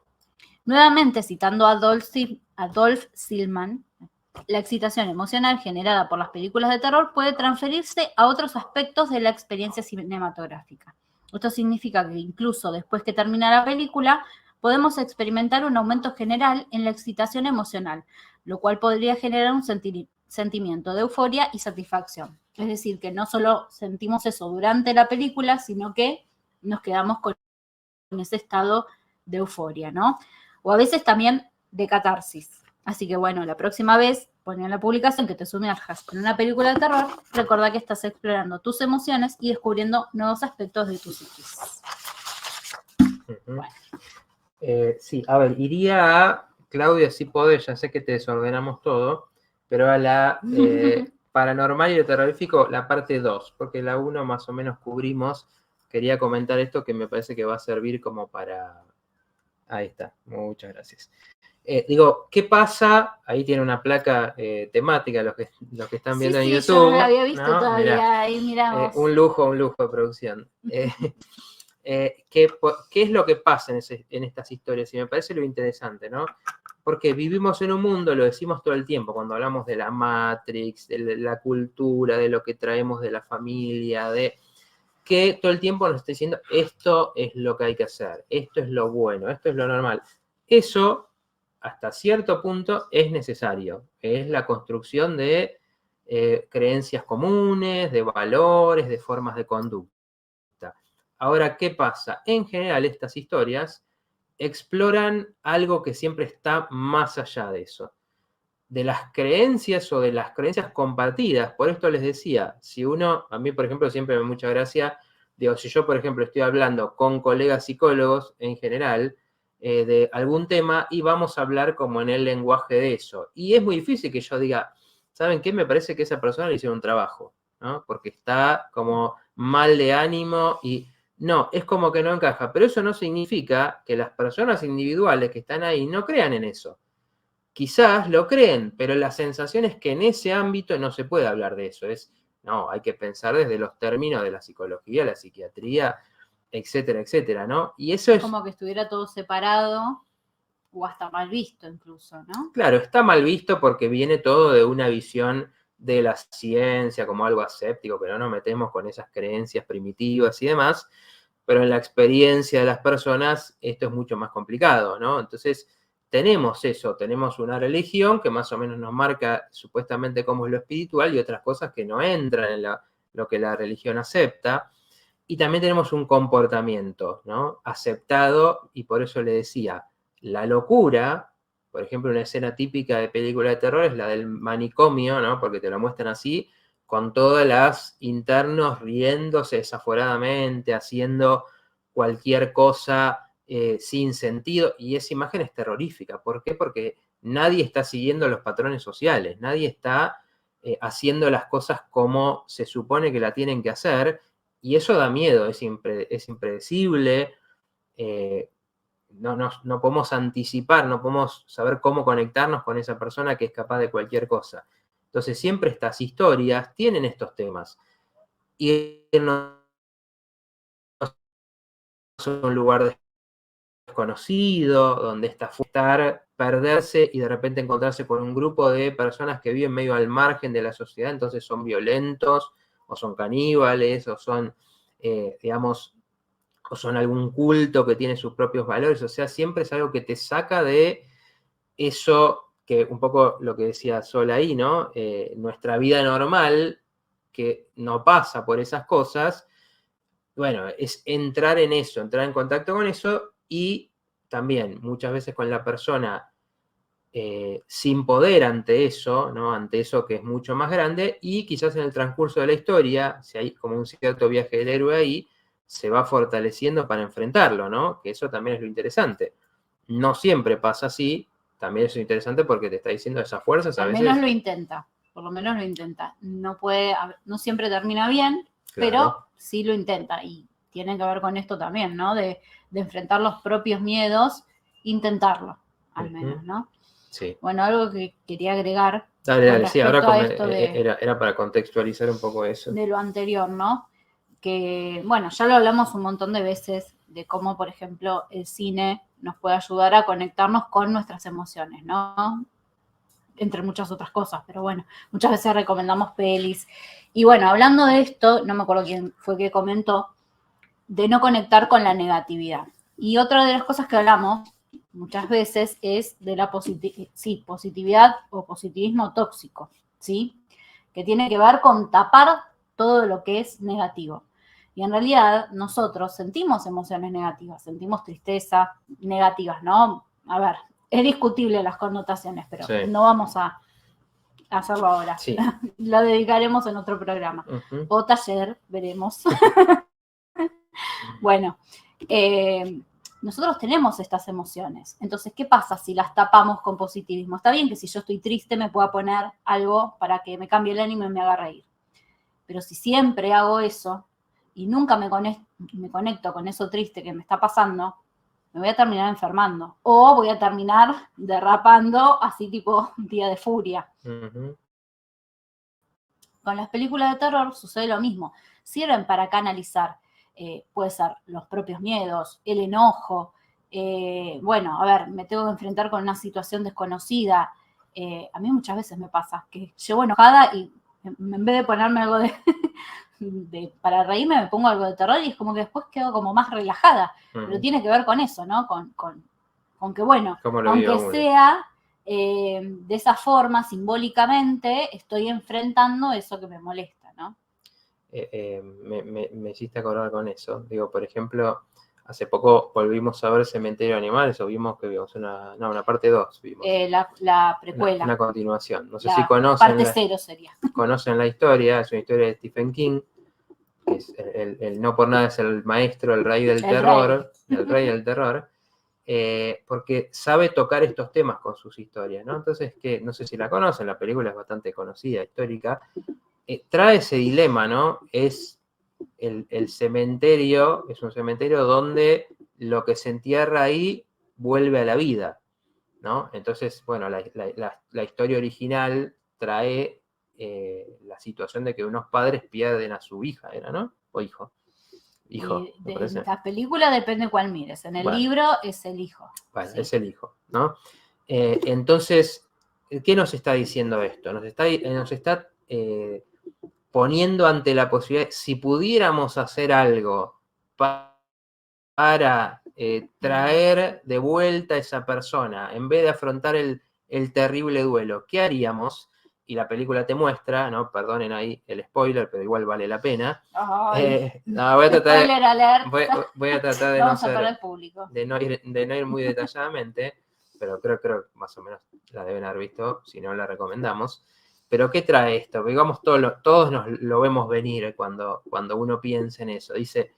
Nuevamente citando a Adolf Silman, la excitación emocional generada por las películas de terror puede transferirse a otros aspectos de la experiencia cinematográfica. Esto significa que incluso después que termina la película, podemos experimentar un aumento general en la excitación emocional, lo cual podría generar un sentimiento de euforia y satisfacción. Es decir, que no solo sentimos eso durante la película, sino que nos quedamos con ese estado de euforia, ¿no? O a veces también de catarsis. Así que bueno, la próxima vez, pon en la publicación que te sumerjas en una película de terror, recordá que estás explorando tus emociones y descubriendo nuevos aspectos de tu psiquis. Bueno. Sí, a ver, iría a, Claudia, si podés, ya sé que te desordenamos todo, pero a la paranormal y lo terrorífico, la parte 2, porque la 1 más o menos cubrimos. Quería comentar esto que me parece que va a servir como para... Ahí está, muchas gracias. Digo, ¿qué pasa? Ahí tiene una placa temática, los que están viendo en YouTube. Yo no la había visto todavía, mirá, ahí miramos. Un lujo de producción. ¿Qué es lo que pasa en estas historias? Y me parece lo interesante, ¿no? Porque vivimos en un mundo, lo decimos todo el tiempo, cuando hablamos de la Matrix, de la cultura, de lo que traemos de la familia, de que todo el tiempo nos está diciendo esto es lo que hay que hacer, esto es lo bueno, esto es lo normal. Eso, hasta cierto punto, es necesario. Es la construcción de creencias comunes, de valores, de formas de conducta. Ahora, ¿qué pasa? En general, estas historias exploran algo que siempre está más allá de eso, de las creencias o de las creencias compartidas. Por esto les decía, si uno, a mí por ejemplo siempre me da mucha gracia, digo, si yo por ejemplo estoy hablando con colegas psicólogos en general de algún tema y vamos a hablar como en el lenguaje de eso. Y es muy difícil que yo diga, ¿saben qué? Me parece que esa persona le hicieron un trabajo, ¿no? Porque está como mal de ánimo y... No, es como que no encaja, pero eso no significa que las personas individuales que están ahí no crean en eso. Quizás lo creen, pero la sensación es que en ese ámbito no se puede hablar de eso. No, hay que pensar desde los términos de la psicología, la psiquiatría, etcétera, etcétera, ¿no? Y eso es... Como que estuviera todo separado o hasta mal visto incluso, ¿no? Claro, está mal visto porque viene todo de una visión de la ciencia como algo aséptico, pero no nos metemos con esas creencias primitivas y demás. pero en la experiencia de las personas esto es mucho más complicado, ¿no? Entonces, tenemos eso, tenemos una religión que más o menos nos marca supuestamente cómo es lo espiritual y otras cosas que no entran en lo que la religión acepta. Y también tenemos un comportamiento, ¿no? Aceptado, y por eso le decía, la locura, por ejemplo, una escena típica de película de terror es la del manicomio, ¿no? Porque te lo muestran así, con todas las internos riéndose desaforadamente, haciendo cualquier cosa sin sentido, y esa imagen es terrorífica. ¿Por qué? Porque nadie está siguiendo los patrones sociales, nadie está haciendo las cosas como se supone que la tienen que hacer, y eso da miedo, es impredecible, no podemos anticipar, no podemos saber cómo conectarnos con esa persona que es capaz de cualquier cosa. Entonces siempre estas historias tienen estos temas. Y no es un lugar desconocido, donde está estar, perderse y de repente encontrarse con un grupo de personas que viven medio al margen de la sociedad, entonces son violentos, o son caníbales, o son, digamos, o son algún culto que tiene sus propios valores, o sea, siempre es algo que te saca de eso, que un poco lo que decía Sol ahí, ¿no? Nuestra vida normal, que no pasa por esas cosas, bueno, es entrar en eso, entrar en contacto con eso y también muchas veces con la persona sin poder ante eso, ¿no? Ante eso que es mucho más grande, y quizás en el transcurso de la historia, si hay como un cierto viaje del héroe ahí, se va fortaleciendo para enfrentarlo, ¿no? Que eso también es lo interesante. No siempre pasa así, también es interesante porque te está diciendo esas fuerzas a Al veces. menos lo intenta, por lo menos lo intenta. No puede, no siempre termina bien, Claro. Pero sí lo intenta, y tiene que ver con esto también, ¿no? De enfrentar los propios miedos, intentarlo, al menos, ¿no? Sí. Bueno, algo que quería agregar Dale, sí, ahora a esto era para contextualizar un poco eso. De lo anterior, ¿no? Que, bueno, ya lo hablamos un montón de veces de cómo, por ejemplo, el cine nos puede ayudar a conectarnos con nuestras emociones, ¿no? Entre muchas otras cosas, pero bueno, muchas veces recomendamos pelis. Y bueno, hablando de esto, no me acuerdo quién fue que comentó, de no conectar con la negatividad. Y otra de las cosas que hablamos muchas veces es de la positividad o positivismo tóxico, ¿sí? Que tiene que ver con tapar todo lo que es negativo. Y en realidad nosotros sentimos emociones negativas, sentimos tristeza, negativas, ¿no? A ver, es discutible las connotaciones, pero sí, no vamos a hacerlo ahora. Sí. Lo dedicaremos en otro programa. O taller, veremos. Bueno, nosotros tenemos estas emociones. Entonces, ¿qué pasa si las tapamos con positivismo? Está bien que si yo estoy triste me pueda poner algo para que me cambie el ánimo y me haga reír. Pero si siempre hago eso y nunca me conecto con eso triste que me está pasando, me voy a terminar enfermando. O voy a terminar derrapando así tipo día de furia. Con las películas de terror sucede lo mismo. Sirven para canalizar. Puede ser los propios miedos, el enojo. Bueno, a ver, me tengo que enfrentar con una situación desconocida. A mí muchas veces me pasa que llego enojada y en vez de ponerme algo para reírme, me pongo algo de terror y es como que después quedo como más relajada. Pero tiene que ver con eso, ¿no? Con que, bueno, aunque sea de esa forma, simbólicamente, estoy enfrentando eso que me molesta, ¿no? Me hiciste acordar con eso. Digo, por ejemplo, hace poco volvimos a ver Cementerio de Animales, o vimos que vimos una parte 2. La precuela. Una continuación. No sé si conocen. Parte 0 sería. Conocen la historia, es una historia de Stephen King. Que es el no por nada es el maestro, el rey del terror. El rey del terror. Porque sabe tocar estos temas con sus historias, ¿no? Entonces, que no sé si la conocen, la película es bastante conocida, histórica. Trae ese dilema, ¿no? Es el cementerio, es un cementerio donde lo que se entierra ahí vuelve a la vida, ¿no? Entonces, bueno, la historia original trae la situación de que unos padres pierden a su hija, ¿era, no? O hijo. Hijo, de la película depende cuál mires. En el libro es el hijo. Bueno, sí. Es el hijo, ¿no? Entonces, ¿qué nos está diciendo esto? Nos está poniendo ante la posibilidad, si pudiéramos hacer algo para para traer de vuelta a esa persona, en vez de afrontar el terrible duelo, ¿qué haríamos? Y la película te muestra, ¿no? Perdonen ahí el spoiler, pero igual vale la pena. No, voy a tratar spoiler alert. Voy a tratar de Vamos a perder público. De no ir muy detalladamente, pero creo que más o menos la deben haber visto, si no la recomendamos. Pero ¿qué trae esto? Digamos, todos nos lo vemos venir cuando uno piensa en eso. Dice,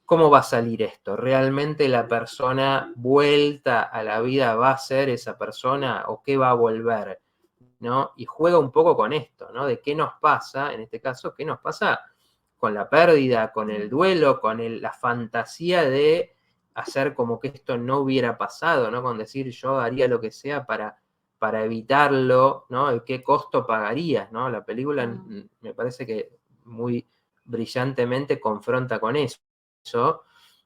¿cómo va a salir esto? ¿Realmente la persona vuelta a la vida va a ser esa persona o qué va a volver? ¿No? Y juega un poco con esto, ¿no? De qué nos pasa, en este caso, qué nos pasa con la pérdida, con el duelo, con la fantasía de hacer como que esto no hubiera pasado, ¿no? Con decir yo haría lo que sea para evitarlo, ¿no? ¿Qué costo pagarías, ¿no? La película me parece que muy brillantemente confronta con eso.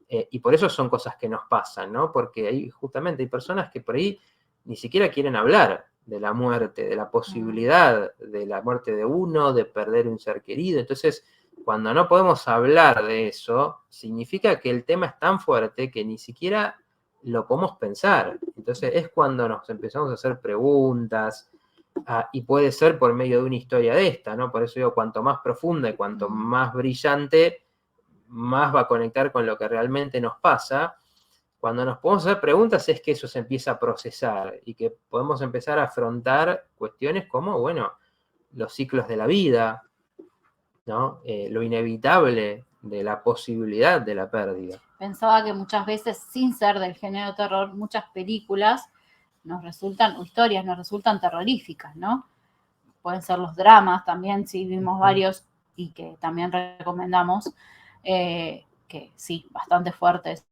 Y por eso son cosas que nos pasan, ¿no? Porque justamente hay personas que por ahí ni siquiera quieren hablar de la muerte, de la posibilidad de la muerte de uno, de perder un ser querido. Entonces, cuando no podemos hablar de eso, significa que el tema es tan fuerte que ni siquiera lo podemos pensar. Entonces, es cuando nos empezamos a hacer preguntas, y puede ser por medio de una historia de esta, ¿no? Por eso digo, cuanto más profunda y cuanto más brillante, más va a conectar con lo que realmente nos pasa. Cuando nos podemos hacer preguntas es que eso se empieza a procesar y que podemos empezar a afrontar cuestiones como, bueno, los ciclos de la vida, ¿no? Lo inevitable de la posibilidad de la pérdida. Pensaba que muchas veces, sin ser del género terror, muchas películas nos resultan, o historias nos resultan terroríficas, ¿no? Pueden ser los dramas también, sí, vimos varios y que también recomendamos, que sí, bastante fuertes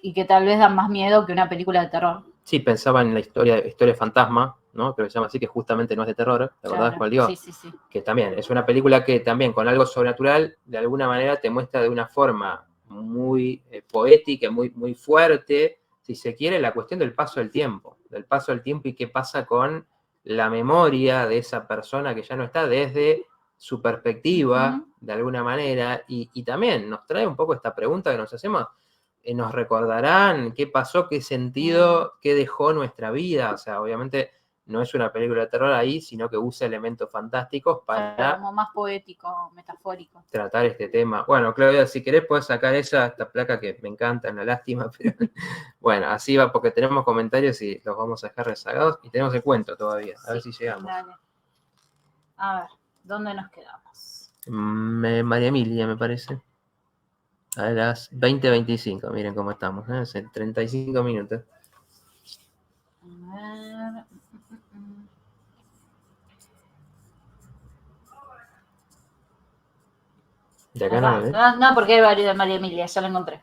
y que tal vez dan más miedo que una película de terror. Sí, pensaba en la historia fantasma, ¿no? Creo que se llama así, que justamente no es de terror, ¿la verdad? ¿Cuál digo? Sí. Que también es una película que también con algo sobrenatural, de alguna manera te muestra de una forma muy poética, muy fuerte, si se quiere, la cuestión del paso del tiempo y qué pasa con la memoria de esa persona que ya no está desde su perspectiva, de alguna manera, y también nos trae un poco esta pregunta que nos hacemos, nos recordarán qué pasó, qué sentido, qué dejó nuestra vida. O sea, obviamente no es una película de terror ahí, sino que usa elementos fantásticos para como más poético, metafórico. Tratar este tema. Bueno, Claudia, si querés puedes sacar esta placa que me encanta, una lástima, pero bueno, así va porque tenemos comentarios y los vamos a dejar rezagados y tenemos el cuento todavía. A ver si llegamos. Dale. A ver, ¿dónde nos quedamos? María Emilia, me parece. A las 20:25, miren cómo estamos, hace 35 minutos. A ver. ¿De acá no? No, porque hay varios de María Emilia, ya lo encontré.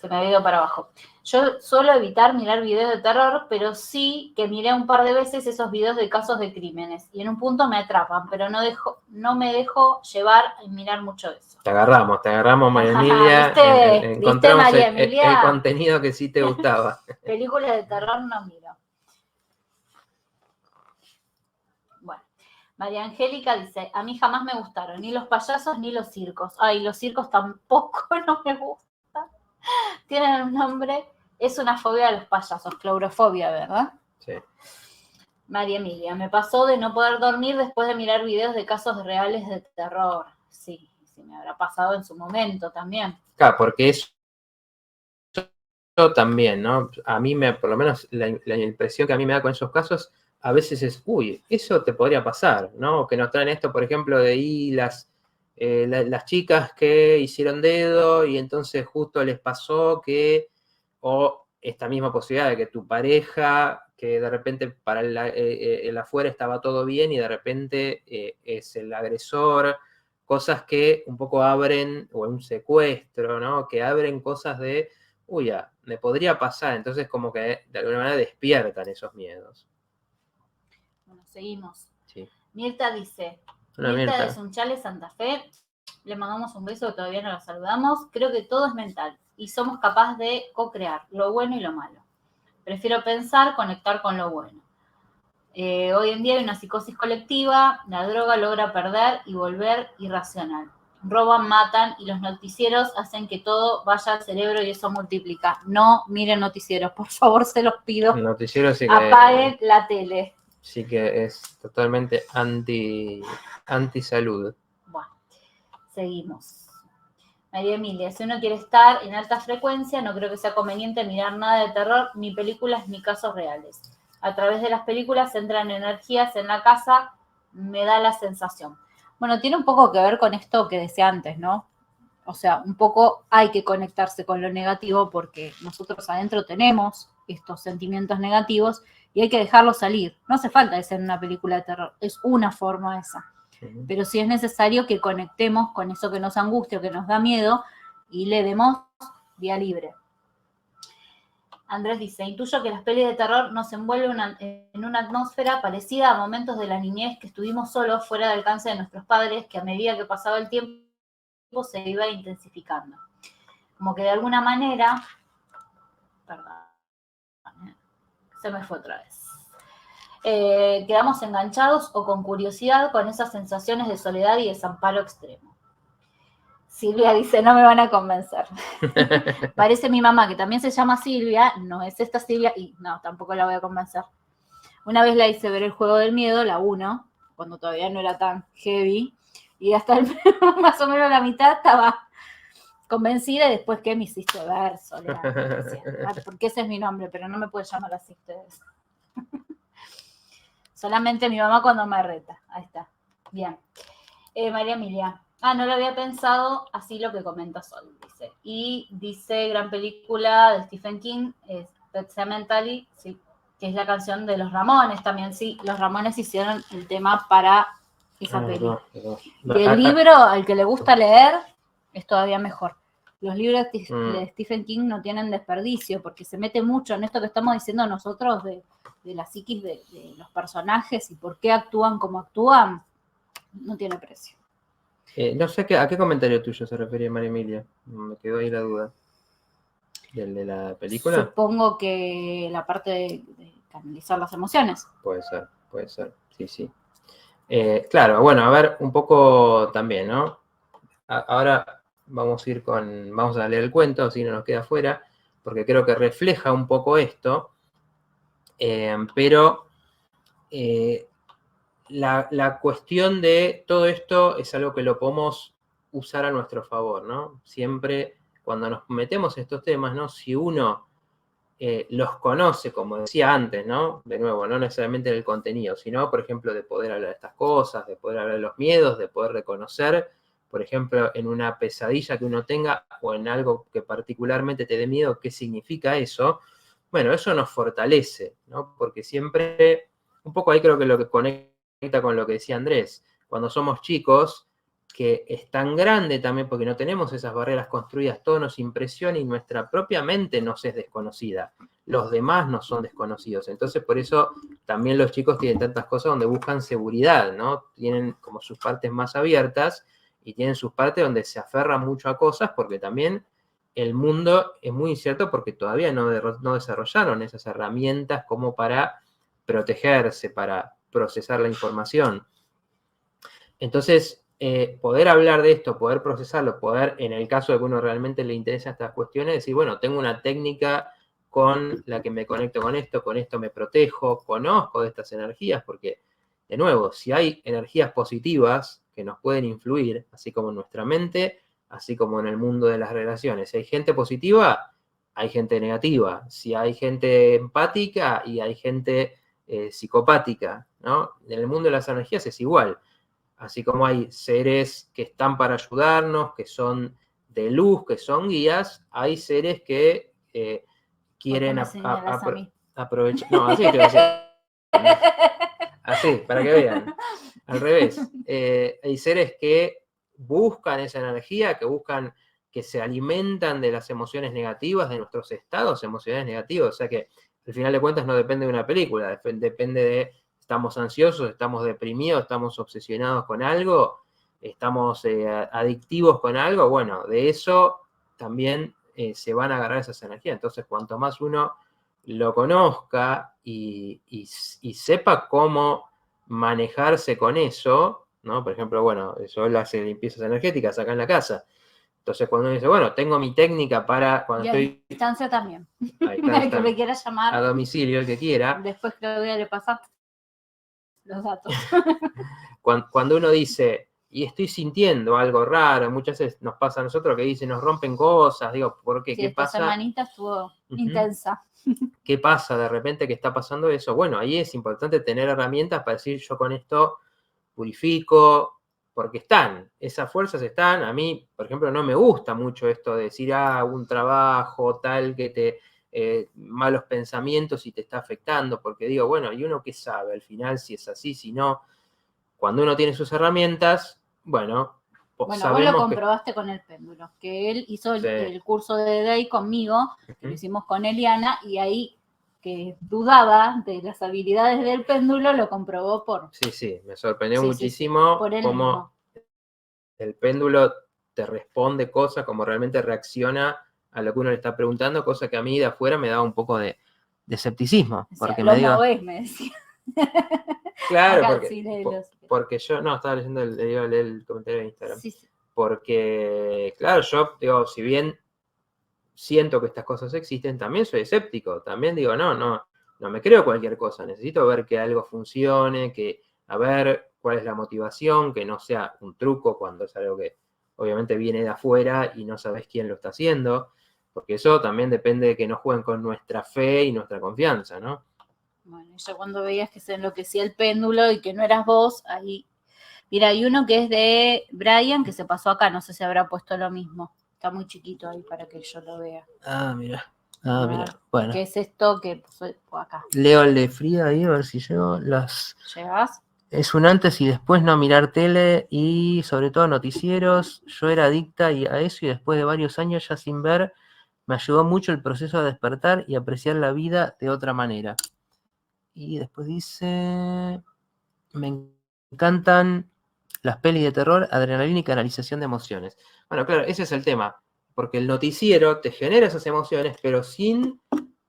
Se me había ido para abajo. Yo suelo evitar mirar videos de terror, pero sí que miré un par de veces esos videos de casos de crímenes. Y en un punto me atrapan, pero no me dejo llevar a mirar mucho de eso. Te agarramos, María Emilia. Encontramos María Emilia? El contenido que sí te gustaba. Películas de terror no miro. Bueno, María Angélica dice, a mí jamás me gustaron ni los payasos ni los circos. Ay, los circos tampoco no me gustan. Tienen un nombre, es una fobia de los payasos, claurofobia, ¿verdad? Sí. María Emilia, me pasó de no poder dormir después de mirar videos de casos reales de terror. Sí, me habrá pasado en su momento también. Claro, porque eso también, ¿no? A mí por lo menos la impresión que a mí me da con esos casos, a veces es, uy, eso te podría pasar, ¿no? Que nos traen esto, por ejemplo, de ahí las chicas que hicieron dedo y entonces justo les pasó que, o esta misma posibilidad de que tu pareja, que de repente para el afuera estaba todo bien y de repente es el agresor, cosas que un poco abren, o un secuestro, ¿no? Que abren cosas de, uy, ya, me podría pasar, entonces como que de alguna manera despiertan esos miedos. Bueno, seguimos. Sí. Mirta dice, Hola, Mirta de Sunchales, Santa Fe, le mandamos un beso, que todavía no la saludamos. Creo que todo es mental y somos capaces de co-crear lo bueno y lo malo. Prefiero pensar, conectar con lo bueno. Hoy en día hay una psicosis colectiva, la droga logra perder y volver irracional. roban, matan y los noticieros hacen que todo vaya al cerebro y eso multiplica. No miren noticieros, por favor, se los pido. El noticiero sí apaguen la tele. Sí que es totalmente anti-salud. Bueno, seguimos. María Emilia, si uno quiere estar en alta frecuencia, no creo que sea conveniente mirar nada de terror, ni películas, ni casos reales. A través de las películas entran energías en la casa, me da la sensación. Bueno, tiene un poco que ver con esto que decía antes, ¿no? O sea, un poco hay que conectarse con lo negativo porque nosotros adentro tenemos estos sentimientos negativos y hay que dejarlos salir. No hace falta de ser una película de terror, es una forma esa. Pero sí es necesario que conectemos con eso que nos angustia o que nos da miedo y le demos vía libre. Andrés dice, intuyo que las pelis de terror nos envuelven en una atmósfera parecida a momentos de la niñez que estuvimos solos fuera del alcance de nuestros padres, que a medida que pasaba el tiempo se iba intensificando. Como que de alguna manera, perdón, se me fue otra vez. Quedamos enganchados o con curiosidad con esas sensaciones de soledad y desamparo extremo. Silvia dice, no me van a convencer. Parece mi mamá, que también se llama Silvia, no es esta Silvia, y no, tampoco la voy a convencer. Una vez la hice ver El Juego del Miedo, la 1, cuando todavía no era tan heavy, y hasta más o menos la mitad estaba convencida, y después, ¿qué me hiciste ver, Soledad? Porque ese es mi nombre, pero no me puedes llamar así ustedes. Solamente mi mamá cuando me reta. Ahí está. Bien. María Emilia. No lo había pensado, así lo que comenta Sol, dice. Y dice, gran película de Stephen King, Pet Sematary, sí, que es la canción de Los Ramones también. Sí, Los Ramones hicieron el tema para esa película. Y el libro, al que le gusta leer, es todavía mejor. Los libros de Stephen King no tienen desperdicio, porque se mete mucho en esto que estamos diciendo nosotros de la psiquis de los personajes y por qué actúan como actúan, no tiene precio. No sé a qué comentario tuyo se refería María Emilia. Me quedó ahí la duda. ¿Del de la película? Supongo que la parte de canalizar las emociones. Puede ser. Sí. Claro, bueno, a ver, un poco también, ¿no? Ahora vamos a leer el cuento, si no nos queda fuera, porque creo que refleja un poco esto, pero la cuestión de todo esto es algo que lo podemos usar a nuestro favor, ¿no? Siempre cuando nos metemos en estos temas, ¿no? Si uno los conoce, como decía antes, ¿no? De nuevo, no necesariamente del contenido, sino, por ejemplo, de poder hablar de estas cosas, de poder hablar de los miedos, de poder reconocer, por ejemplo, en una pesadilla que uno tenga o en algo que particularmente te dé miedo, qué significa eso. Bueno, eso nos fortalece, ¿no? Porque siempre, un poco ahí creo que lo que conecta con lo que decía Andrés, cuando somos chicos, que es tan grande también porque no tenemos esas barreras construidas, todo nos impresiona y nuestra propia mente nos es desconocida. Los demás no son desconocidos. Entonces, por eso también los chicos tienen tantas cosas donde buscan seguridad, ¿no? Tienen como sus partes más abiertas y tienen sus partes donde se aferran mucho a cosas porque también el mundo es muy incierto porque todavía no desarrollaron esas herramientas como para protegerse, para procesar la información. Entonces, poder hablar de esto, poder procesarlo, poder, en el caso de que uno realmente le interesa estas cuestiones, decir, bueno, tengo una técnica con la que me conecto con esto me protejo, conozco de estas energías, porque, de nuevo, si hay energías positivas que nos pueden influir, así como en nuestra mente, así como en el mundo de las relaciones. Si hay gente positiva, hay gente negativa. Si hay gente empática y hay gente psicopática, ¿no? En el mundo de las energías es igual. Así como hay seres que están para ayudarnos, que son de luz, que son guías, hay seres que quieren aprovechar. No, así te voy a decir. Así, para que vean. Al revés. Hay seres que buscan esa energía, que se alimentan de las emociones negativas, de nuestros estados emocionales negativos. O sea que, al final de cuentas, no depende de una película, depende de estamos ansiosos, estamos deprimidos, estamos obsesionados con algo, estamos adictivos con algo, bueno, de eso también se van a agarrar esas energías. Entonces, cuanto más uno lo conozca y sepa cómo manejarse con eso, ¿no? Por ejemplo, bueno, Sol hace limpiezas energéticas acá en la casa. Entonces, cuando uno dice, bueno, tengo mi técnica para cuando Y a estoy distancia también. a El distancia, que me quiera llamar, a domicilio, el que quiera, después Claudia le pasa los datos. cuando uno dice, y estoy sintiendo algo raro, muchas veces nos pasa a nosotros que dicen, nos rompen cosas, digo, ¿por qué? Sí, ¿Qué esta pasa? semanita estuvo intensa. ¿Qué pasa de repente que está pasando eso? Bueno, ahí es importante tener herramientas para decir, yo con esto purifico, porque están, esas fuerzas están. A mí, por ejemplo, no me gusta mucho esto de decir, un trabajo tal que te, malos pensamientos y te está afectando, porque digo, bueno, ¿y uno qué sabe al final si es así, si no? Cuando uno tiene sus herramientas, bueno, Bueno, vos lo sabemos que... comprobaste con el péndulo, que él hizo Sí. el curso de Day conmigo, que lo hicimos con Eliana, y ahí que dudaba de las habilidades del péndulo, lo comprobó por... Sí, me sorprendió Sí, muchísimo por él cómo mismo. el péndulo te responde cosas, como realmente reacciona a lo que uno le está preguntando, cosa que a mí de afuera me daba un poco de escepticismo. O sea, Porque lo me digo, movés, me decía. claro, Acá, porque, sí, léelo. porque yo, no, estaba leyendo, le iba a leer el comentario de Instagram. Sí. Porque, claro, yo digo, si bien siento que estas cosas existen, también soy escéptico. También digo, no me creo cualquier cosa. Necesito ver que algo funcione, a ver cuál es la motivación, que no sea un truco cuando es algo que obviamente viene de afuera y no sabes quién lo está haciendo. Porque eso también depende de que no jueguen con nuestra fe y nuestra confianza, ¿no? Bueno, ya cuando veías que se enloquecía el péndulo y que no eras vos, ahí... Mira, hay uno que es de Brian, que se pasó acá, no sé si habrá puesto lo mismo. Está muy chiquito ahí para que yo lo vea. Mira. Bueno. ¿Qué es esto que puso acá? Leo el de Frida ahí, a ver si llego. ¿Llegas? Es un antes y después no mirar tele y sobre todo noticieros. Yo era adicta a eso y después de varios años ya sin ver, me ayudó mucho el proceso de despertar y apreciar la vida de otra manera. Y después dice, me encantan las pelis de terror, adrenalina y canalización de emociones. Bueno, claro, ese es el tema, porque el noticiero te genera esas emociones, pero sin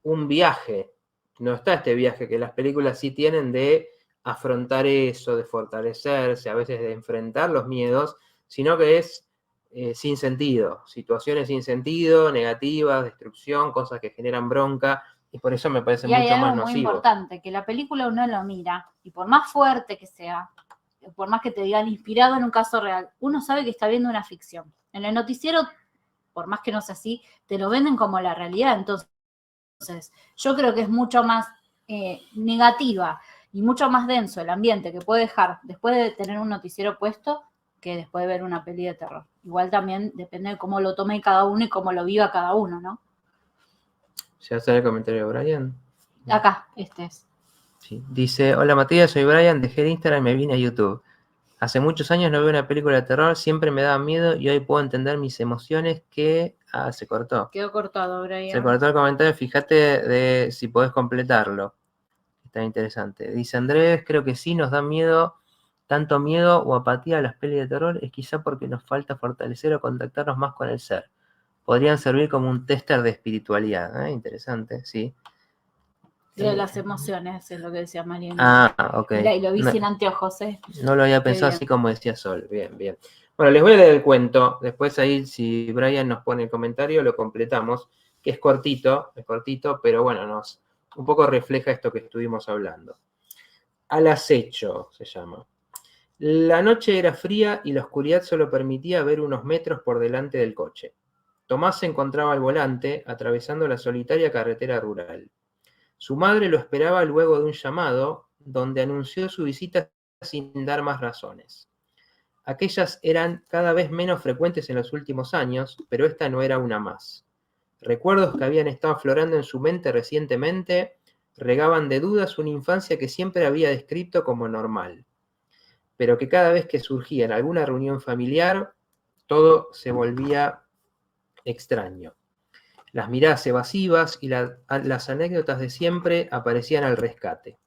un viaje. No está este viaje que las películas sí tienen de afrontar eso, de fortalecerse, a veces de enfrentar los miedos, sino que es sin sentido, situaciones sin sentido, negativas, destrucción, cosas que generan bronca, y por eso me parece y hay mucho algo más muy nocivo. importante, que la película uno lo mira, y por más fuerte que sea, por más que te digan inspirado en un caso real, uno sabe que está viendo una ficción. En el noticiero, por más que no sea así, te lo venden como la realidad. Entonces, yo creo que es mucho más negativa y mucho más denso el ambiente que puede dejar después de tener un noticiero puesto que después de ver una peli de terror. Igual también depende de cómo lo tome cada uno y cómo lo viva cada uno, ¿no? ¿Ya sale el comentario de Brian? Acá, este es. Sí. Dice, hola Matías, soy Brian, dejé el Instagram y me vine a YouTube. Hace muchos años no veo una película de terror, siempre me daba miedo y hoy puedo entender mis emociones que... se cortó. Quedó cortado, Brian. Se cortó el comentario, fíjate de si podés completarlo. Está interesante. Dice Andrés, creo que sí, nos da miedo, tanto miedo o apatía a las pelis de terror, es quizá porque nos falta fortalecer o contactarnos más con el ser. Podrían servir como un tester de espiritualidad. Interesante, sí. De las emociones, es lo que decía Mariana. Ok. Mira, y lo vi sin anteojos, ¿eh? No lo había pensado así como decía Sol. Bien. Bueno, les voy a leer el cuento. Después ahí, si Brian nos pone el comentario, lo completamos. Que es cortito, pero bueno, un poco refleja esto que estuvimos hablando. Al acecho se llama. La noche era fría y la oscuridad solo permitía ver unos metros por delante del coche. Tomás se encontraba al volante, atravesando la solitaria carretera rural. Su madre lo esperaba luego de un llamado, donde anunció su visita sin dar más razones. Aquellas eran cada vez menos frecuentes en los últimos años, pero esta no era una más. Recuerdos que habían estado aflorando en su mente recientemente regaban de dudas una infancia que siempre había descrito como normal, pero que cada vez que surgía en alguna reunión familiar, todo se volvía extraño. Las miradas evasivas y las anécdotas de siempre aparecían al rescate.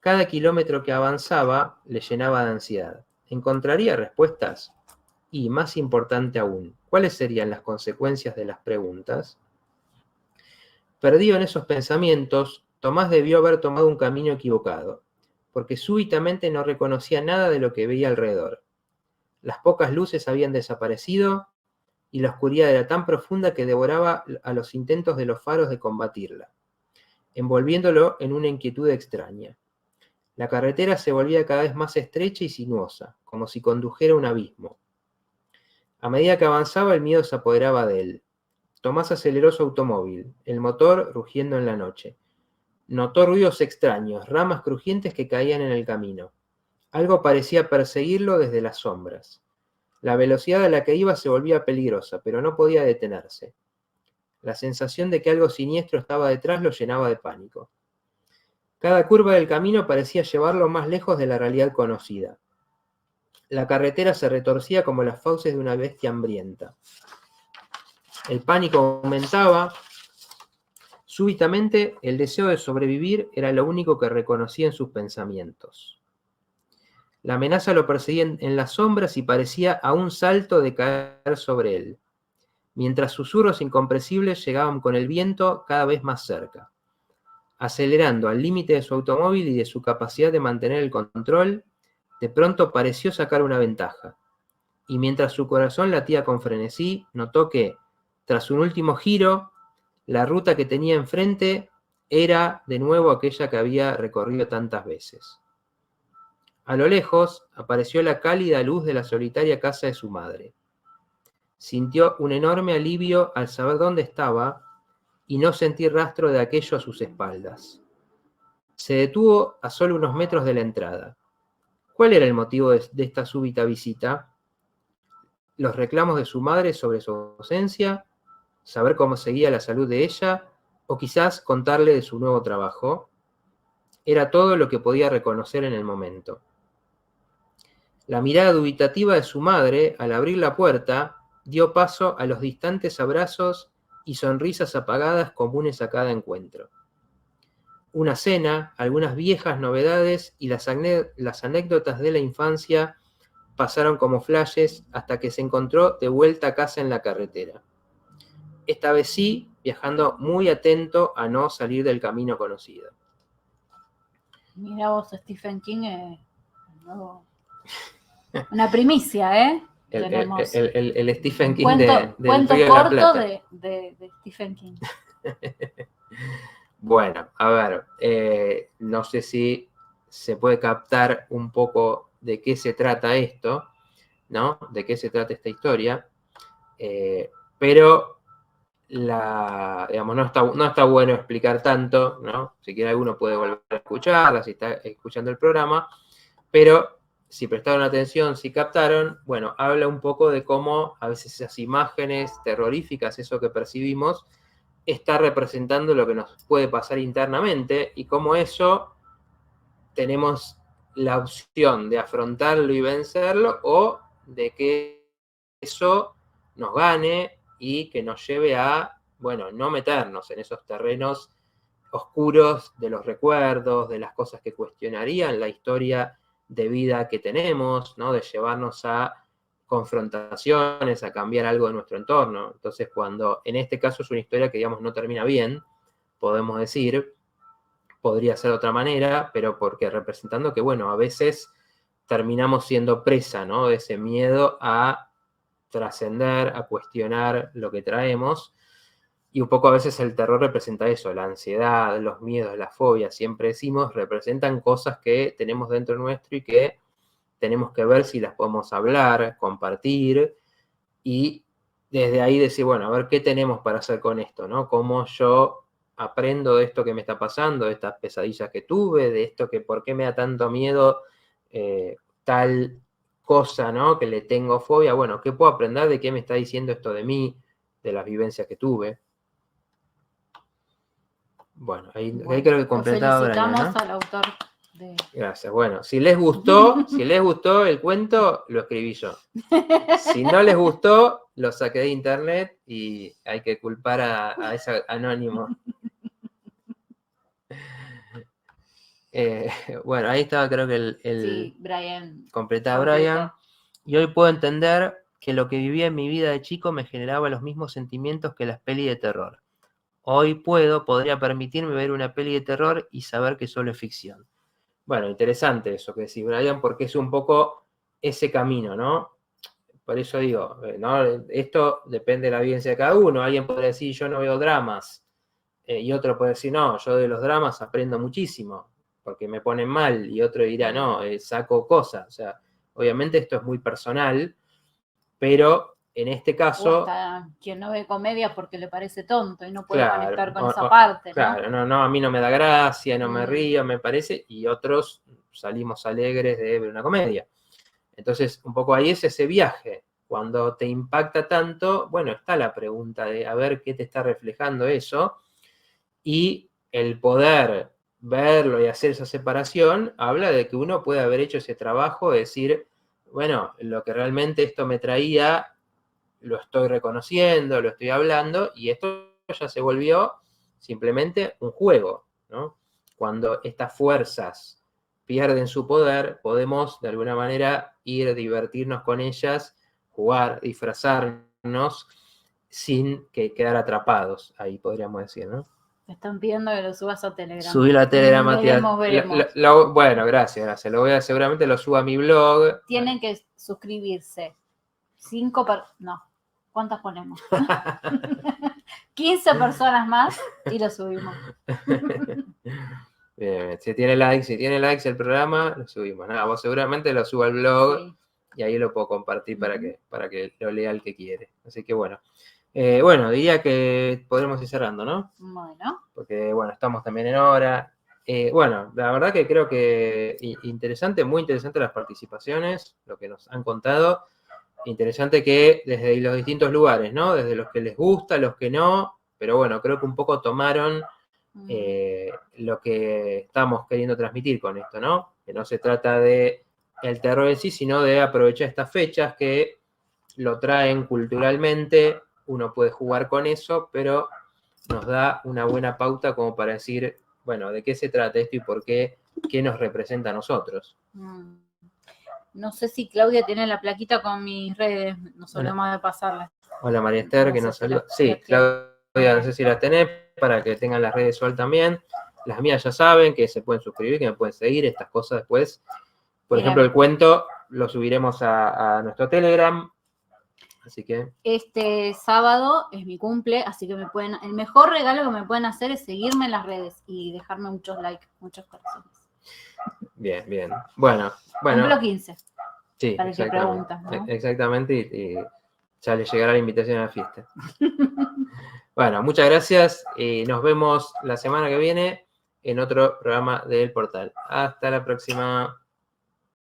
Cada kilómetro que avanzaba le llenaba de ansiedad. ¿Encontraría respuestas? Y, más importante aún, ¿cuáles serían las consecuencias de las preguntas? Perdido en esos pensamientos, Tomás debió haber tomado un camino equivocado. porque súbitamente no reconocía nada de lo que veía alrededor. Las pocas luces habían desaparecido y la oscuridad era tan profunda que devoraba a los intentos de los faros de combatirla, envolviéndolo en una inquietud extraña. La carretera se volvía cada vez más estrecha y sinuosa, como si condujera a un abismo. A medida que avanzaba, el miedo se apoderaba de él. Tomás aceleró su automóvil, el motor rugiendo en la noche. Notó ruidos extraños, ramas crujientes que caían en el camino. Algo parecía perseguirlo desde las sombras. La velocidad a la que iba se volvía peligrosa, pero no podía detenerse. La sensación de que algo siniestro estaba detrás lo llenaba de pánico. Cada curva del camino parecía llevarlo más lejos de la realidad conocida. La carretera se retorcía como las fauces de una bestia hambrienta. El pánico aumentaba. Súbitamente, el deseo de sobrevivir era lo único que reconocía en sus pensamientos. La amenaza lo perseguía en las sombras y parecía a un salto de caer sobre él, mientras susurros incomprensibles llegaban con el viento cada vez más cerca. Acelerando al límite de su automóvil y de su capacidad de mantener el control, de pronto pareció sacar una ventaja. Y mientras su corazón latía con frenesí, notó que, tras un último giro, la ruta que tenía enfrente era de nuevo aquella que había recorrido tantas veces. A lo lejos apareció la cálida luz de la solitaria casa de su madre. Sintió un enorme alivio al saber dónde estaba y no sentir rastro de aquello a sus espaldas. Se detuvo a solo unos metros de la entrada. ¿Cuál era el motivo de esta súbita visita? ¿Los reclamos de su madre sobre su ausencia? ¿Saber cómo seguía la salud de ella? ¿O quizás contarle de su nuevo trabajo? Era todo lo que podía reconocer en el momento. La mirada dubitativa de su madre, al abrir la puerta, dio paso a los distantes abrazos y sonrisas apagadas comunes a cada encuentro. Una cena, algunas viejas novedades y las anécdotas de la infancia pasaron como flashes hasta que se encontró de vuelta a casa en la carretera. Esta vez sí, viajando muy atento a no salir del camino conocido. Mira vos, Stephen King, una primicia, ¿eh? Tenemos El Stephen King cuento del Río de la Plata. de Stephen King. Bueno, a ver, no sé si se puede captar un poco de qué se trata esto, ¿no? De qué se trata esta historia, pero digamos, no está bueno explicar tanto, ¿no? Si quiere alguno puede volver a escucharla, si está escuchando el programa, pero si prestaron atención, si captaron, bueno, habla un poco de cómo a veces esas imágenes terroríficas, eso que percibimos, está representando lo que nos puede pasar internamente y cómo eso tenemos la opción de afrontarlo y vencerlo o de que eso nos gane y que nos lleve a, bueno, no meternos en esos terrenos oscuros de los recuerdos, de las cosas que cuestionarían la historia de vida que tenemos, ¿no? De llevarnos a confrontaciones, a cambiar algo de nuestro entorno. Entonces, cuando en este caso es una historia que, digamos, no termina bien, podemos decir, podría ser de otra manera, pero porque representando que, bueno, a veces terminamos siendo presa, ¿no? De ese miedo a trascender, a cuestionar lo que traemos. Y un poco a veces el terror representa eso, la ansiedad, los miedos, las fobias, siempre decimos, representan cosas que tenemos dentro nuestro y que tenemos que ver si las podemos hablar, compartir y desde ahí decir, bueno, a ver qué tenemos para hacer con esto, ¿no? Cómo yo aprendo de esto que me está pasando, de estas pesadillas que tuve, de esto que por qué me da tanto miedo tal cosa, ¿no? Que le tengo fobia. Bueno, ¿qué puedo aprender de qué me está diciendo esto de mí, de las vivencias que tuve? Bueno, ahí creo que completaba Brian, ¿no? Felicitamos al autor. Gracias. Bueno, si les gustó el cuento, lo escribí yo. Si no les gustó, lo saqué de internet y hay que culpar a ese anónimo. Bueno, ahí estaba creo que sí, Brian. Completaba Brian. Y hoy puedo entender que lo que vivía en mi vida de chico me generaba los mismos sentimientos que las pelis de terror. Hoy podría permitirme ver una peli de terror y saber que solo es ficción. Bueno, interesante eso que decís, Brian, porque es un poco ese camino, ¿no? Por eso digo, ¿no? Esto depende de la vivencia de cada uno. Alguien puede decir, yo no veo dramas, y otro puede decir, no, yo de los dramas aprendo muchísimo, porque me ponen mal, y otro dirá, no, saco cosas. O sea, obviamente esto es muy personal, pero en este O caso, hasta quien no ve comedia porque le parece tonto y no puede claro, conectar con esa parte, ¿no? claro, no, a mí no me da gracia, no me Mm. río, me parece, y otros salimos alegres de ver una comedia. Entonces, un poco ahí es ese viaje. Cuando te impacta tanto, bueno, está la pregunta de a ver qué te está reflejando eso, y el poder verlo y hacer esa separación habla de que uno puede haber hecho ese trabajo, de decir, bueno, lo que realmente esto me traía, lo estoy reconociendo, lo estoy hablando, y esto ya se volvió simplemente un juego, ¿no? Cuando estas fuerzas pierden su poder, podemos de alguna manera ir a divertirnos con ellas, jugar, disfrazarnos, sin quedar atrapados, ahí podríamos decir, ¿no? Me están pidiendo que lo subas a Telegram. Subirlo a Telegram, Matías. Veremos. Bueno, gracias. Seguramente lo subo a mi blog. Tienen que suscribirse. 5 no. ¿Cuántas ponemos? 15 personas más y lo subimos. Bien, si tiene likes el programa, lo subimos. Nada, vos seguramente lo subo al blog, sí, y ahí lo puedo compartir para que lo lea el que quiere. Así que bueno. Bueno, diría que podremos ir cerrando, ¿no? Bueno. Porque, bueno, estamos también en hora. Bueno, la verdad que creo que interesante, muy interesante las participaciones, lo que nos han contado. Interesante que desde los distintos lugares, ¿no? Desde los que les gusta, los que no, pero bueno, creo que un poco tomaron lo que estamos queriendo transmitir con esto, ¿no? Que no se trata de el terror en sí, sino de aprovechar estas fechas que lo traen culturalmente, uno puede jugar con eso, pero nos da una buena pauta como para decir, bueno, ¿de qué se trata esto y por qué nos representa a nosotros? No sé si Claudia tiene la plaquita con mis redes, nos olvidamos de pasarla. Hola María Esther, que nos saluda. Sí, Claudia, no sé si las tenés, para que tengan las redes Sol también. Las mías ya saben que se pueden suscribir, que me pueden seguir, estas cosas después. Por ejemplo, el cuento lo subiremos a nuestro Telegram. Así que este sábado es mi cumple, así que el mejor regalo que me pueden hacer es seguirme en las redes y dejarme muchos likes, muchos corazones. Bien. Bueno. Cumplo 15. Sí, para el que pregunta, ¿no? Exactamente, y ya le llegará la invitación a la fiesta. Bueno, muchas gracias y nos vemos la semana que viene en otro programa del portal. Hasta la próxima.